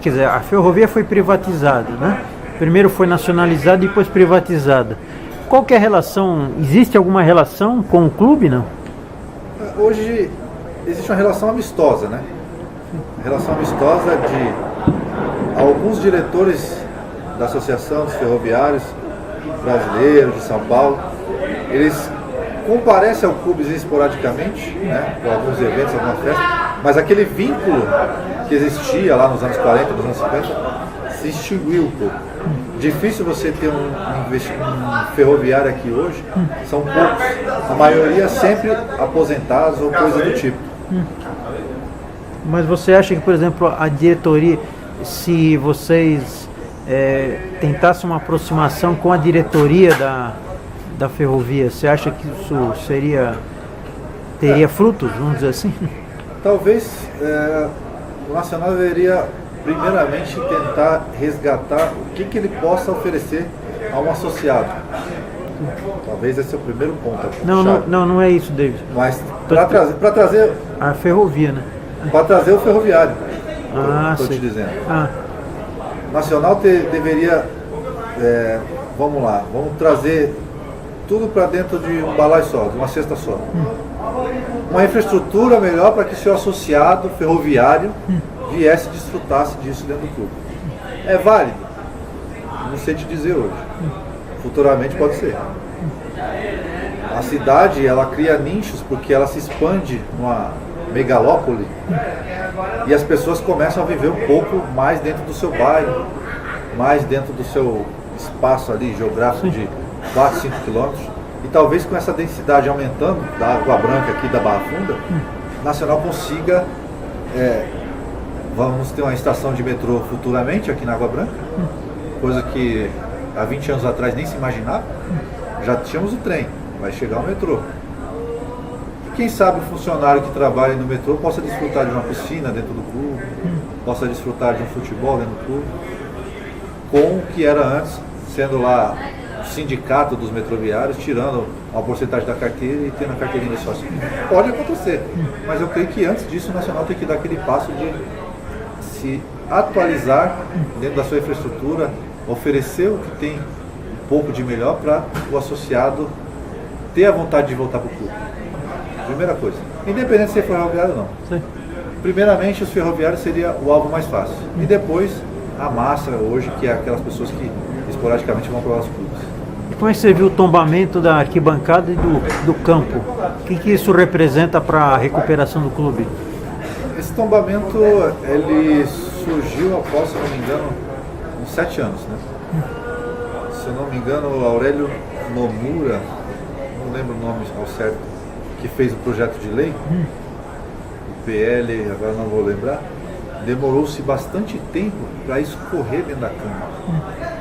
Quer dizer, a Ferrovia foi privatizada, né? Primeiro foi nacionalizada e depois privatizada. Qual que é a relação? Existe alguma relação com o clube, não? Hoje existe uma relação amistosa, né? Relação amistosa de alguns diretores da Associação dos Ferroviários Brasileiros de São Paulo. Eles comparecem ao clube esporadicamente, né? Com alguns eventos, alguma festa, mas aquele vínculo que existia lá nos anos 40, nos anos 50, se extinguiu um pouco. Difícil você ter um ferroviário aqui hoje, são poucos. A maioria sempre aposentados ou coisa do tipo. Mas você acha que, por exemplo, a diretoria, se vocês tentassem uma aproximação com a diretoria da ferrovia, você acha que isso teria frutos, vamos dizer assim? Talvez o Nacional deveria primeiramente tentar resgatar o que ele possa oferecer a um associado. Talvez esse é o primeiro ponto. Não é isso, David. Mas para trazer a ferrovia, né? Para trazer o ferroviário. Estou te dizendo. O Nacional deveria, vamos trazer tudo para dentro de um balaio só, de uma cesta só. Uma infraestrutura melhor para que seu associado ferroviário viesse e desfrutasse disso dentro do clube. É válido? Não sei te dizer hoje. Futuramente pode ser. A cidade, ela cria nichos porque ela se expande numa megalópole e as pessoas começam a viver um pouco mais dentro do seu bairro, mais dentro do seu espaço ali geográfico de 4, 5 quilômetros. E talvez com essa densidade aumentando da Água Branca aqui da Barra Funda, o Nacional consiga vamos ter uma estação de metrô futuramente aqui na Água Branca, coisa que há 20 anos atrás nem se imaginava. Já tínhamos o trem, vai chegar o metrô. E quem sabe o funcionário que trabalha no metrô possa desfrutar de uma piscina dentro do clube, possa desfrutar de um futebol dentro do clube, com o que era antes, sendo lá o sindicato dos metroviários, tirando uma porcentagem da carteira e tendo a carteirinha de sócio. Pode acontecer, mas eu creio que antes disso o Nacional tem que dar aquele passo de se atualizar dentro da sua infraestrutura, oferecer o que tem um pouco de melhor para o associado ter a vontade de voltar para o clube. Primeira coisa, independente de ser ferroviário ou não. Sim. Primeiramente, os ferroviários seria o alvo mais fácil. E depois, a massa hoje, que é aquelas pessoas que esporadicamente vão para os clubes. Como é que você viu o tombamento da arquibancada e do campo? O que isso representa para a recuperação do clube? Esse tombamento, ele surgiu após, se não me engano, uns 7 anos, né? Se eu não me engano, o Aurélio Nomura, não lembro o nome ao certo, que fez o projeto de lei, o PL, agora não vou lembrar, demorou-se bastante tempo para escorrer dentro da Câmara.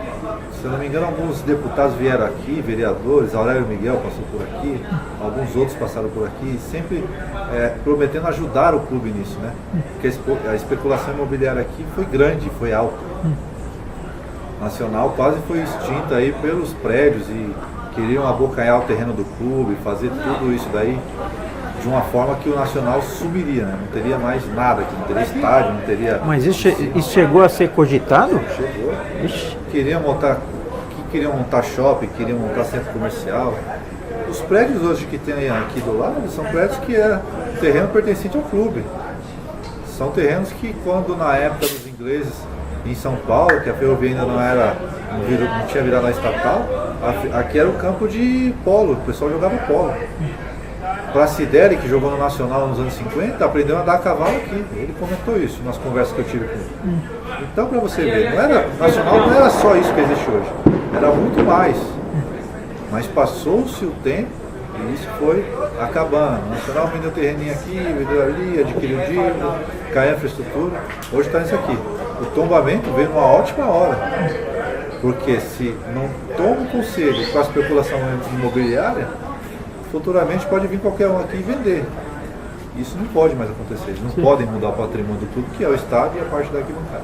Se eu não me engano, alguns deputados vieram aqui, vereadores, Aurélio Miguel passou por aqui, alguns outros passaram por aqui, sempre prometendo ajudar o clube nisso, né? Porque a especulação imobiliária aqui foi grande, foi alta. Nacional quase foi extinta aí pelos prédios e queriam abocanhar o terreno do clube, fazer tudo isso daí de uma forma que o Nacional sumiria, né? Não teria mais nada aqui, não teria estádio, não teria... Mas isso chegou a ser cogitado? Chegou. Queriam montar shopping, queriam montar centro comercial. Os prédios hoje que tem aqui do lado são prédios que é terreno pertencente ao clube. São terrenos que quando na época dos ingleses em São Paulo, que a ferrovia ainda não tinha virado a estatal, aqui era o campo de polo, o pessoal jogava polo. Pracideri, que jogou no Nacional nos anos 50, aprendeu a andar a cavalo aqui. Ele comentou isso nas conversas que eu tive com ele. Então, para você ver, o Nacional não era só isso que existe hoje, era muito mais. Mas passou-se o tempo e isso foi acabando. O Nacional vendeu terreninho aqui, vendeu ali, adquiriu dívida, caiu a infraestrutura. Hoje está isso aqui. O tombamento veio numa ótima hora. Porque se não toma um conselho com a especulação imobiliária, futuramente pode vir qualquer um aqui e vender. Isso não pode mais acontecer. Eles não podem mudar o patrimônio do clube, que é o estádio e a parte da arquibancada.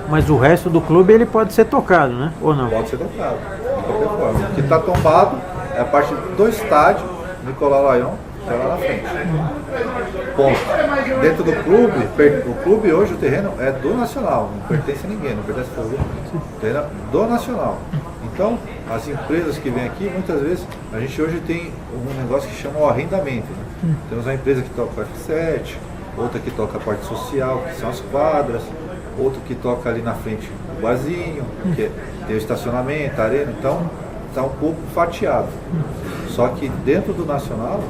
Mas o resto do clube ele pode ser tocado, né? Ou não? Pode ser tocado, de qualquer forma. O que está tombado é a parte do estádio Nicolau Lyon, que é lá na frente. Ponto. Dentro do clube, o clube hoje, o terreno é do Nacional, não pertence a ninguém, não pertence ao clube. O terreno é do Nacional. Então, as empresas que vêm aqui, muitas vezes, a gente hoje tem um negócio que chama o arrendamento. Né? Temos uma empresa que toca o F7, outra que toca a parte social, que são as quadras, outra que toca ali na frente o barzinho, que tem o estacionamento, a arena, então está um pouco fatiado. Só que dentro do Nacional,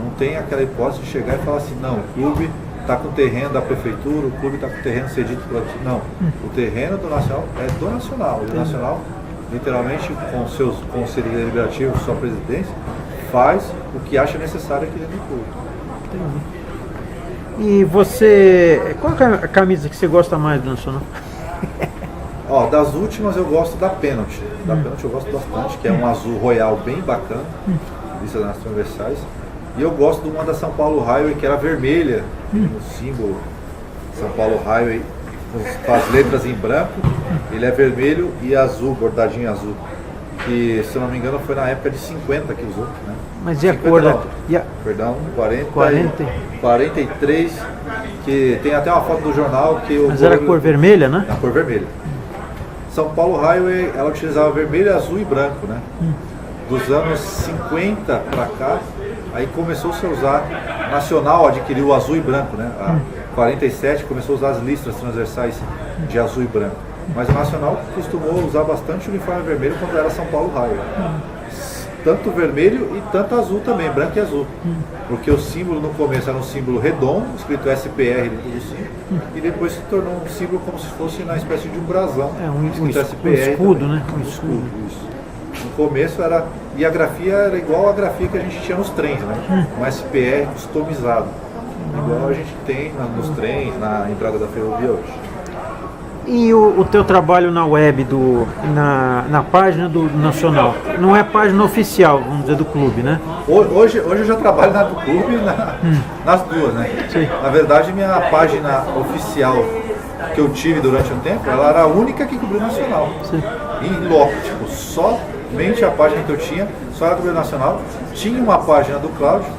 não tem aquela hipótese de chegar e falar assim, não, o clube está com o terreno da prefeitura, o clube está com o terreno cedido pela... Não, o terreno do Nacional é do Nacional. E o Nacional, literalmente, com seus conselhos deliberativos, sua presidência, faz o que acha necessário aqui dentro do clube. E você, qual é a camisa que você gosta mais do Nacional? Ó, das últimas eu gosto da Pênalti. Da Pênalti eu gosto bastante, que é um azul royal bem bacana, lista das transversais. E eu gosto de uma da São Paulo Highway, que era vermelha, o símbolo São Paulo Highway, com as letras em branco, ele é vermelho e azul, bordadinho azul. Que, se eu não me engano, foi na época de 50 que usou, né? Mas e a cor da... Perdão, 43, que tem até uma foto do jornal que... Mas era a cor vermelha, né? A cor vermelha. São Paulo Highway, ela utilizava vermelho, azul e branco, né? Dos anos 50 para cá, aí começou -se a usar, Nacional adquiriu o azul e branco, né? A 47 começou a usar as listras transversais de azul e branco. Mas o Nacional costumou usar bastante o uniforme vermelho quando era São Paulo Highway. Tanto vermelho e tanto azul também, branco e azul. Porque o símbolo no começo era um símbolo redondo, escrito SPR dentro do símbolo, e depois se tornou um símbolo como se fosse na espécie de um brasão. Um escudo, também. Né? Um escudo, isso. No começo era... E a grafia era igual a grafia que a gente tinha nos trens, né? Um SPR customizado. Igual a gente tem nos trens, na entrada da ferrovia hoje. E o teu trabalho na web, na página do Nacional? Não é página oficial, vamos dizer, do clube, né? Hoje eu já trabalho na do clube nas duas, né? Sim. Na verdade, minha página oficial que eu tive durante um tempo, ela era a única que cobriu o Nacional. Sim. Em loco, tipo, somente a página que eu tinha, só era cobriu o Nacional. Tinha uma página do Cláudio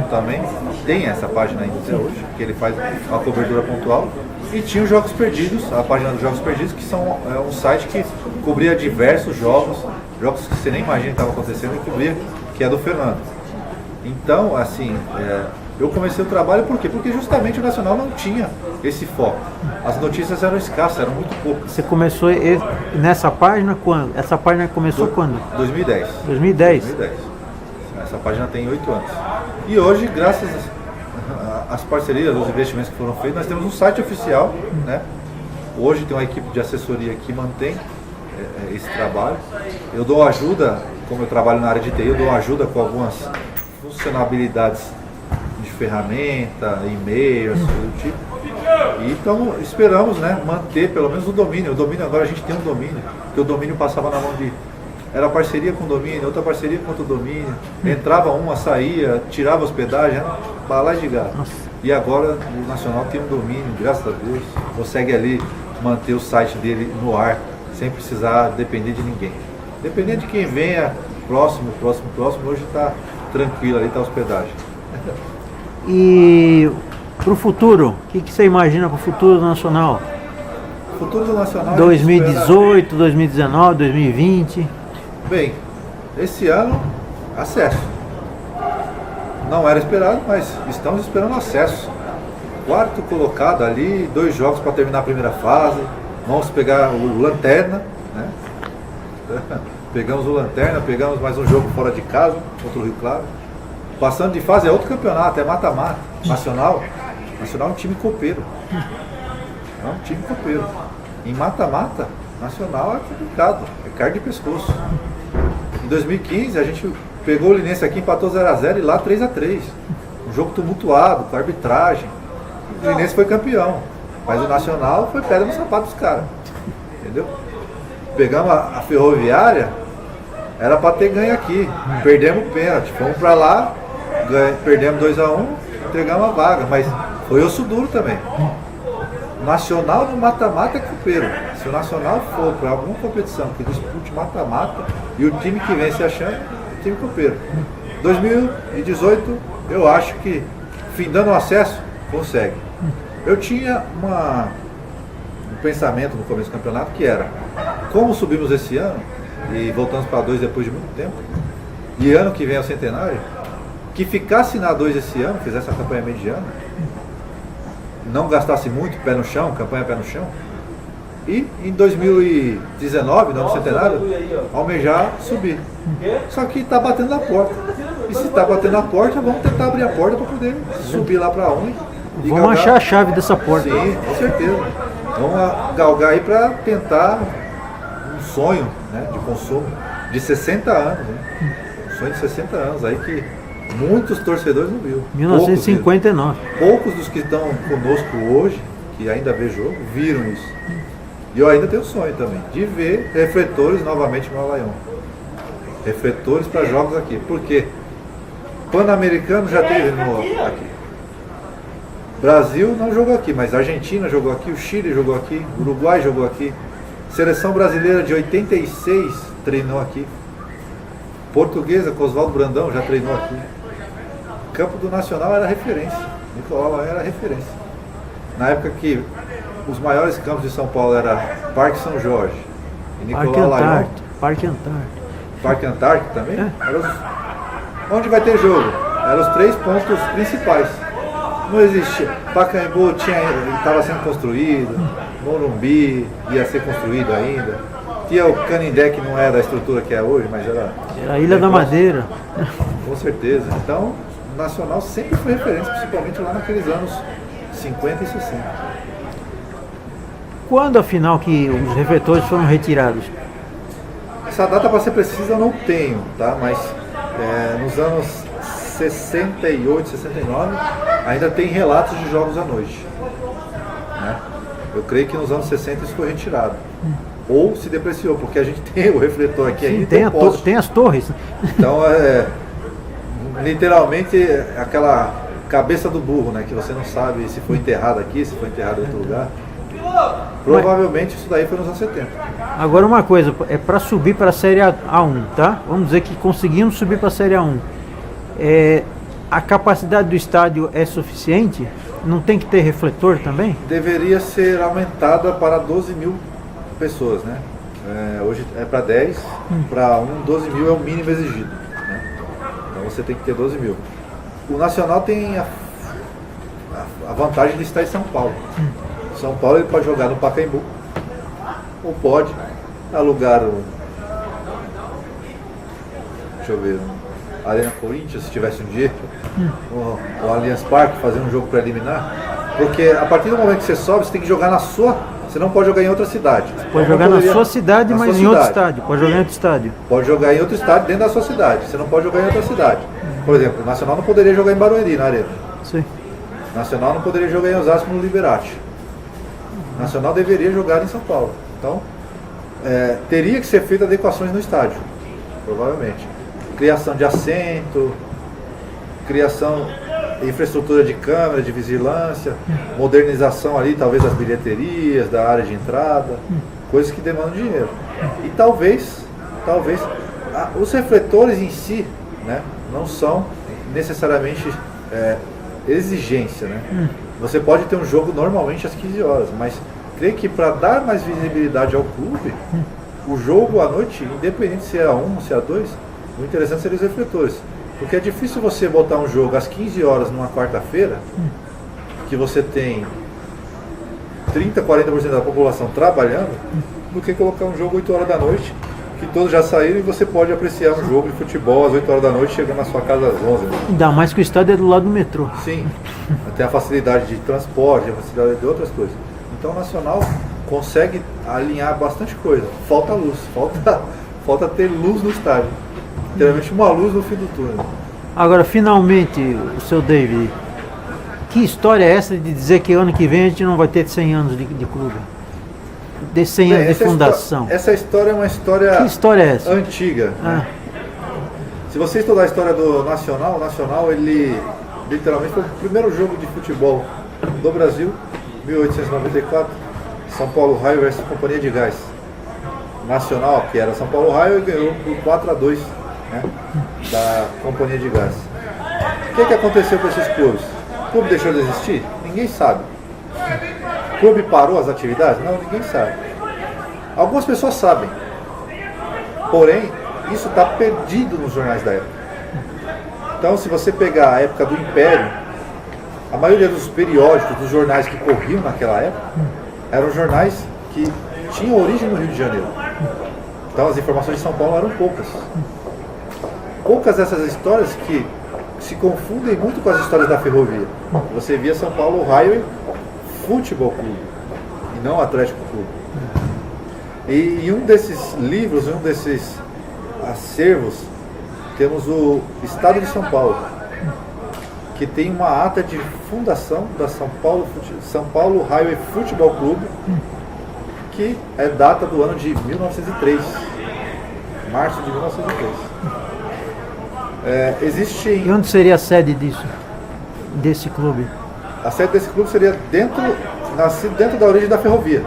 também, tem essa página ainda até hoje, que ele faz uma cobertura pontual. E tinha os Jogos Perdidos, a página dos Jogos Perdidos, que são um site que cobria diversos jogos que você nem imagina que estavam acontecendo e cobria, que é do Fernando. Então, assim, eu comecei o trabalho por quê? Porque justamente o Nacional não tinha esse foco. As notícias eram escassas, eram muito poucas. Você começou nessa página quando? Essa página começou quando? 2010. 2010? 2010. Essa página tem 8 anos. E hoje, graças as parcerias, os investimentos que foram feitos, nós temos um site oficial, né? Hoje tem uma equipe de assessoria que mantém esse trabalho. Eu dou ajuda, como eu trabalho na área de TI, eu dou ajuda com algumas funcionalidades de ferramenta, e-mail, assim do tipo. E então esperamos, né, manter pelo menos o domínio. O domínio agora a gente tem um domínio, porque o domínio passava na mão de... Era parceria com o domínio, outra parceria com outro domínio. Entrava uma, saía, tirava hospedagem, era balai de gato. E agora o Nacional tem um domínio, graças a Deus. Consegue ali manter o site dele no ar, sem precisar depender de ninguém. Dependendo de quem venha, próximo, hoje está tranquilo ali, está a hospedagem. E para o futuro, o que você imagina para o futuro do Nacional? O futuro do Nacional 2018, 2019, 2020? Bem, esse ano, acesso. Não era esperado, mas estamos esperando acesso. Quarto colocado ali, 2 jogos para terminar a primeira fase. Vamos pegar o Lanterna, né? Pegamos o Lanterna, pegamos mais um jogo fora de casa, contra o Rio Claro. Passando de fase é outro campeonato, é mata-mata. Nacional é um time copeiro. É um time copeiro. Em mata-mata, Nacional é complicado, é carne de pescoço. Em 2015 a gente pegou o Linense aqui, empatou 0x0 e lá 3x3. Um jogo tumultuado, com arbitragem. O Linense foi campeão, mas o Nacional foi pedra no sapato dos caras. Entendeu? Pegamos a Ferroviária, era para ter ganho aqui. Perdemos o pênalti, fomos para lá, perdemos 2x1, entregamos a vaga, mas foi osso duro também. O Nacional no mata-mata é copeiro. Se o Nacional for para alguma competição que dispute mata-mata e o time que vem se achando, é time copeiro. 2018, eu acho que, findando o acesso, consegue. Eu tinha um pensamento no começo do campeonato que era, como subimos esse ano, e voltamos para 2 depois de muito tempo, e ano que vem é o centenário, que ficasse na 2 esse ano, fizesse a campanha mediana, não gastasse muito, pé no chão, campanha pé no chão, e em 2019, no ano centenário, almejar subir. Só que está batendo na porta. E se está batendo na porta, vamos tentar abrir a porta para poder subir lá para 1 e vamos galgar. Achar a chave dessa porta. Sim, com certeza. Vamos galgar aí para tentar um sonho, né, de consumo de 60 anos. Né? Um sonho de 60 anos aí que muitos torcedores não viram. 1959. Poucos dos que estão conosco hoje, que ainda vê jogo, viram isso. E eu ainda tenho sonho também, de ver refletores novamente no Alaion. Refletores para jogos aqui. Por quê? Pan-Americano já teve aqui. Brasil não jogou aqui, mas a Argentina jogou aqui, o Chile jogou aqui, o Uruguai jogou aqui. Seleção brasileira de 86 treinou aqui. Portuguesa com Oswaldo Brandão já treinou aqui. Campo do Nacional era referência. Nicolau era referência. Na época que os maiores campos de São Paulo era Parque São Jorge e Nicolau Laion. Parque Antártico. Parque Antártico também? É. Onde vai ter jogo? Eram os 3 pontos principais. Não existia. Pacaembu estava sendo construído, Morumbi ia ser construído ainda. Tinha o Canindé, que não era a estrutura que é hoje, mas era a Ilha da Madeira. Com certeza. Então, o Nacional sempre foi referência, principalmente lá naqueles anos 50 e 60. Quando, afinal, que os refletores foram retirados? Essa data, para ser precisa, eu não tenho, tá? Mas nos anos 68, 69, ainda tem relatos de jogos à noite. Né? Eu creio que nos anos 60 isso foi retirado. Ou se depreciou, porque a gente tem o refletor aqui ainda. Tem as torres. Então, literalmente, aquela cabeça do burro, né? Que você não sabe se foi enterrado aqui, se foi enterrado em outro lugar. Provavelmente isso daí foi nos anos 70. Agora uma coisa, é para subir para a Série A1, tá? Vamos dizer que conseguimos subir para a Série A1. A capacidade do estádio é suficiente? Não tem que ter refletor também? Deveria ser aumentada para 12 mil pessoas, né? Hoje é para 10, para 12 mil é o mínimo exigido. Né? Então você tem que ter 12 mil. O Nacional tem a vantagem de estar em São Paulo. São Paulo ele pode jogar no Pacaembu, ou pode alugar deixa eu ver, Arena Corinthians, se tivesse um dia, o Allianz Parque, fazer um jogo preliminar, porque a partir do momento que você sobe, você tem que jogar na sua, você não pode jogar em outra cidade. Pode jogar na sua cidade, mas em outro estádio. Pode jogar em outro estádio. Pode jogar em outro estádio dentro da sua cidade, você não pode jogar em outra cidade. Por exemplo, o Nacional não poderia jogar em Barueri, na Arena. Sim. O Nacional não poderia jogar em Osasco, no Liberati. O Nacional deveria jogar em São Paulo. Então, teria que ser feita adequações no estádio, provavelmente. Criação de assento, criação de infraestrutura de câmera, de vigilância, modernização ali, talvez das bilheterias, da área de entrada, coisas que demandam dinheiro. E talvez os refletores em si, né, não são necessariamente exigência, né? Você pode ter um jogo normalmente às 15 horas, mas creio que para dar mais visibilidade ao clube, o jogo à noite, independente se é A1 ou se é A2, o interessante seria os refletores. Porque é difícil você botar um jogo às 15 horas numa quarta-feira, que você tem 30, 40% da população trabalhando, do que colocar um jogo 8 horas da noite, que todos já saíram e você pode apreciar um jogo de futebol às 8 horas da noite, chegando na sua casa às 11. Ainda mais que o estádio é do lado do metrô. Sim, tem a facilidade de transporte, a facilidade de outras coisas. Então o Nacional consegue alinhar bastante coisa. Falta luz, falta ter luz no estádio. Literalmente uma luz no fim do túnel. Agora, finalmente, o seu David, que história é essa de dizer que ano que vem a gente não vai ter 100 anos de clube? De 100 anos de fundação. Essa história é uma história, que história é essa? Antiga. Né? Se você estudar a história do Nacional, o Nacional, ele literalmente foi o primeiro jogo de futebol do Brasil, 1894, São Paulo Raio versus Companhia de Gás. Nacional, que era São Paulo Raio, ganhou por 4-2, né, da Companhia de Gás. O que aconteceu com esses clubes? O clube deixou de existir? Ninguém sabe. O clube parou as atividades? Não, ninguém sabe. Algumas pessoas sabem. Porém, isso está perdido nos jornais da época. Então, se você pegar a época do Império, a maioria dos periódicos, dos jornais que corriam naquela época, eram jornais que tinham origem no Rio de Janeiro. Então, as informações de São Paulo eram poucas. Poucas dessas histórias que se confundem muito com as histórias da ferrovia. Você via São Paulo Highway Futebol Clube e não Atlético Clube. E em um desses livros, em um desses acervos, temos o Estado de São Paulo, que tem uma ata de fundação da São Paulo Highway Futebol Clube, que é data do ano de 1903, março de 1903. E onde seria a sede desse clube? A sede desse clube seria nascido dentro da origem da ferrovia.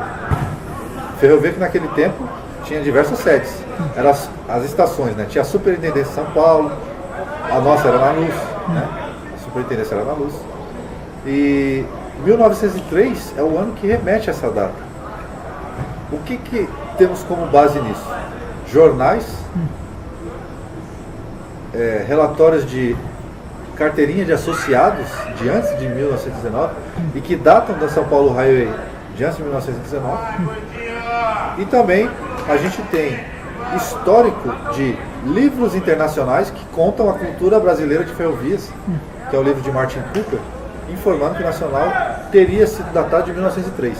Ferrovia que naquele tempo tinha diversas sedes. Eram as estações, né? Tinha a Superintendência de São Paulo, a nossa era na Luz, né? A Superintendência era na Luz. E 1903 é o ano que remete a essa data. O que temos como base nisso? Jornais, relatórios de carteirinha de associados de antes de 1919 e que datam da São Paulo Highway de antes de 1919. E também a gente tem histórico de livros internacionais que contam a cultura brasileira de ferrovias, que é o livro de Martin Cooper, informando que o Nacional teria sido datado de 1903.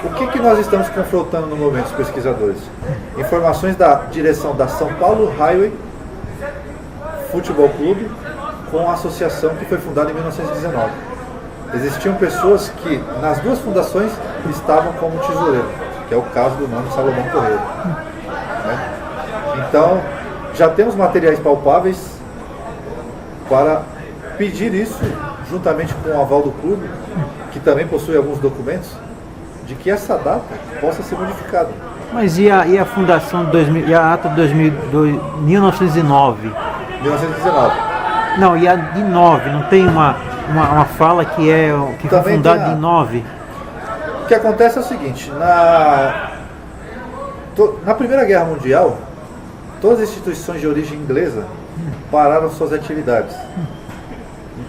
O que nós estamos confrontando no momento, os pesquisadores? Informações da direção da São Paulo Highway Futebol Clube com a associação que foi fundada em 1919. Existiam pessoas que nas duas fundações estavam como tesoureiro, que é o caso do nome Salomão Correia. Né? Então, já temos materiais palpáveis para pedir isso, juntamente com o aval do clube, que também possui alguns documentos, de que essa data possa ser modificada. Mas e a fundação de 2000, e a ata de 1909? 1919. Não, e a de 9, não tem uma fala que foi fundada em 9? O que acontece é o seguinte, na Primeira Guerra Mundial, todas as instituições de origem inglesa pararam suas atividades.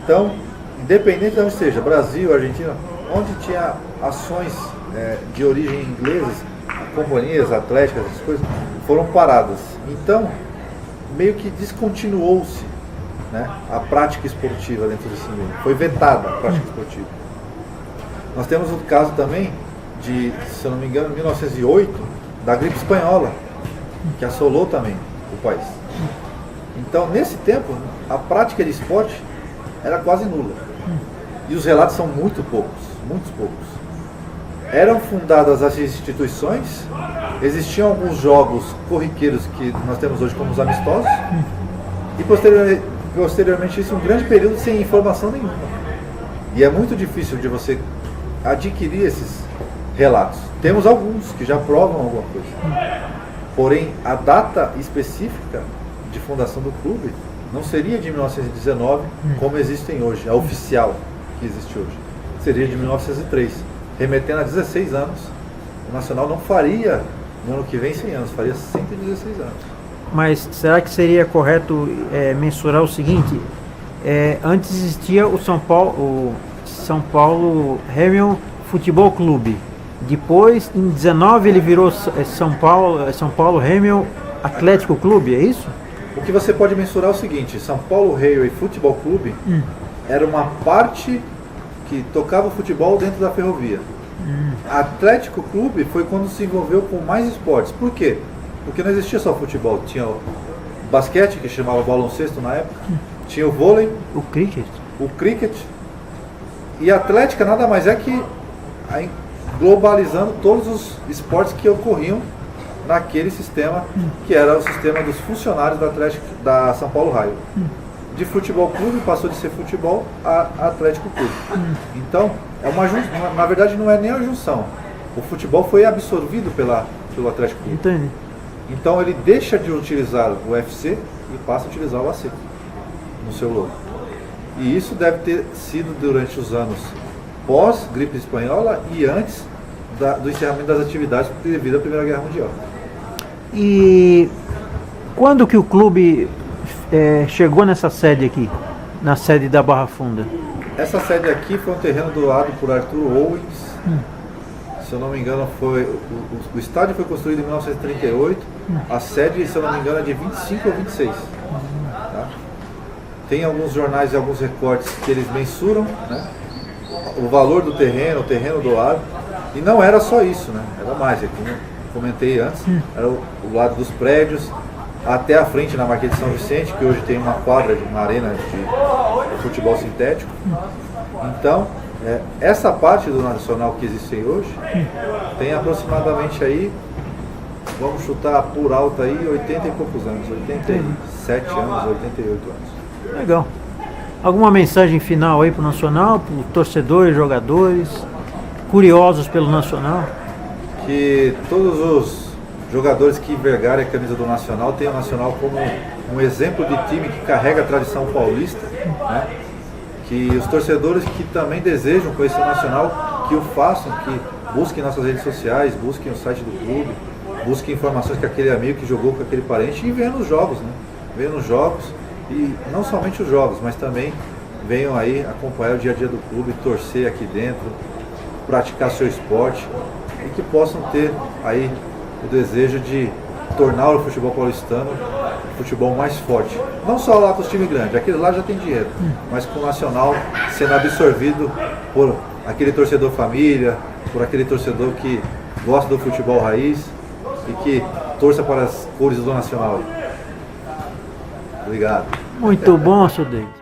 Então, independente de onde seja, Brasil, Argentina, onde tinha ações de origem inglesas, companhias atléticas, essas coisas, foram paradas. Então, meio que descontinuou-se, né, a prática esportiva dentro desse meio. Foi vetada a prática esportiva. Nós temos o caso também de, se eu não me engano, 1908, da gripe espanhola, que assolou também o país. Então, nesse tempo, a prática de esporte era quase nula. E os relatos são muito poucos. Eram fundadas as instituições, existiam alguns jogos corriqueiros que nós temos hoje como os amistosos, e posteriormente isso um grande período sem informação nenhuma. E é muito difícil de você adquirir esses relatos. Temos alguns que já provam alguma coisa. Porém, a data específica de fundação do clube não seria de 1919 como existem hoje, a oficial que existe hoje. Seria de 1903, remetendo a 16 anos. O Nacional não faria no ano que vem 100 anos, faria 116 anos. Mas será que seria correto mensurar o seguinte? Antes existia o São Paulo Hamilton Futebol Clube, Depois, em 19, ele virou São Paulo Railway Atlético Clube, é isso? O que você pode mensurar é o seguinte: São Paulo Railway Futebol Clube era uma parte que tocava o futebol dentro da ferrovia. Atlético Clube foi quando se envolveu com mais esportes. Por quê? Porque não existia só futebol. Tinha o basquete, que chamava baloncesto na época, tinha o vôlei, o cricket, e a atlética nada mais é que globalizando todos os esportes que ocorriam naquele sistema, que era o sistema dos funcionários da São Paulo Railway. De futebol clube passou de ser futebol a Atlético Clube. Então, na verdade não é nem a junção. O futebol foi absorvido pelo Atlético Clube. Entendi. Então ele deixa de utilizar o UFC e passa a utilizar o AC no seu logo. E isso deve ter sido durante os anos pós-gripe espanhola e antes do encerramento das atividades devido à Primeira Guerra Mundial. E quando que o clube chegou nessa sede aqui, na sede da Barra Funda? Essa sede aqui foi um terreno doado por Arthur Owens. Se eu não me engano, o estádio foi construído em 1938. A sede, se eu não me engano, é de 25 ou 26. Tá? Tem alguns jornais e alguns recortes que eles mensuram, né, o valor do terreno, o terreno doado. E não era só isso, né? Era mais, como eu comentei antes, era o lado dos prédios, até a frente na Marquês de São Vicente, que hoje tem uma quadra, uma arena de futebol sintético. Então, essa parte do Nacional que existe hoje, tem aproximadamente aí, vamos chutar por alto aí, 80 e poucos anos, 87 anos, 88 anos. Legal. Alguma mensagem final aí para o Nacional, para os torcedores, jogadores, curiosos pelo Nacional? Que todos os jogadores que envergarem a camisa do Nacional tenham o Nacional como um exemplo de time que carrega a tradição paulista, né? Que os torcedores que também desejam conhecer o Nacional, que o façam, que busquem nossas redes sociais, busquem o site do clube, busquem informações com aquele amigo que jogou com aquele parente e venham nos jogos, né? Venham nos jogos, e não somente os jogos, mas também venham aí acompanhar o dia a dia do clube, torcer aqui dentro, praticar seu esporte, e que possam ter aí o desejo de tornar o futebol paulistano o futebol mais forte. Não só lá com os times grandes, aquele lá já tem dinheiro, mas com o Nacional sendo absorvido por aquele torcedor família, por aquele torcedor que gosta do futebol raiz e que torça para as cores do Nacional. Obrigado. Muito bom, Sr. David.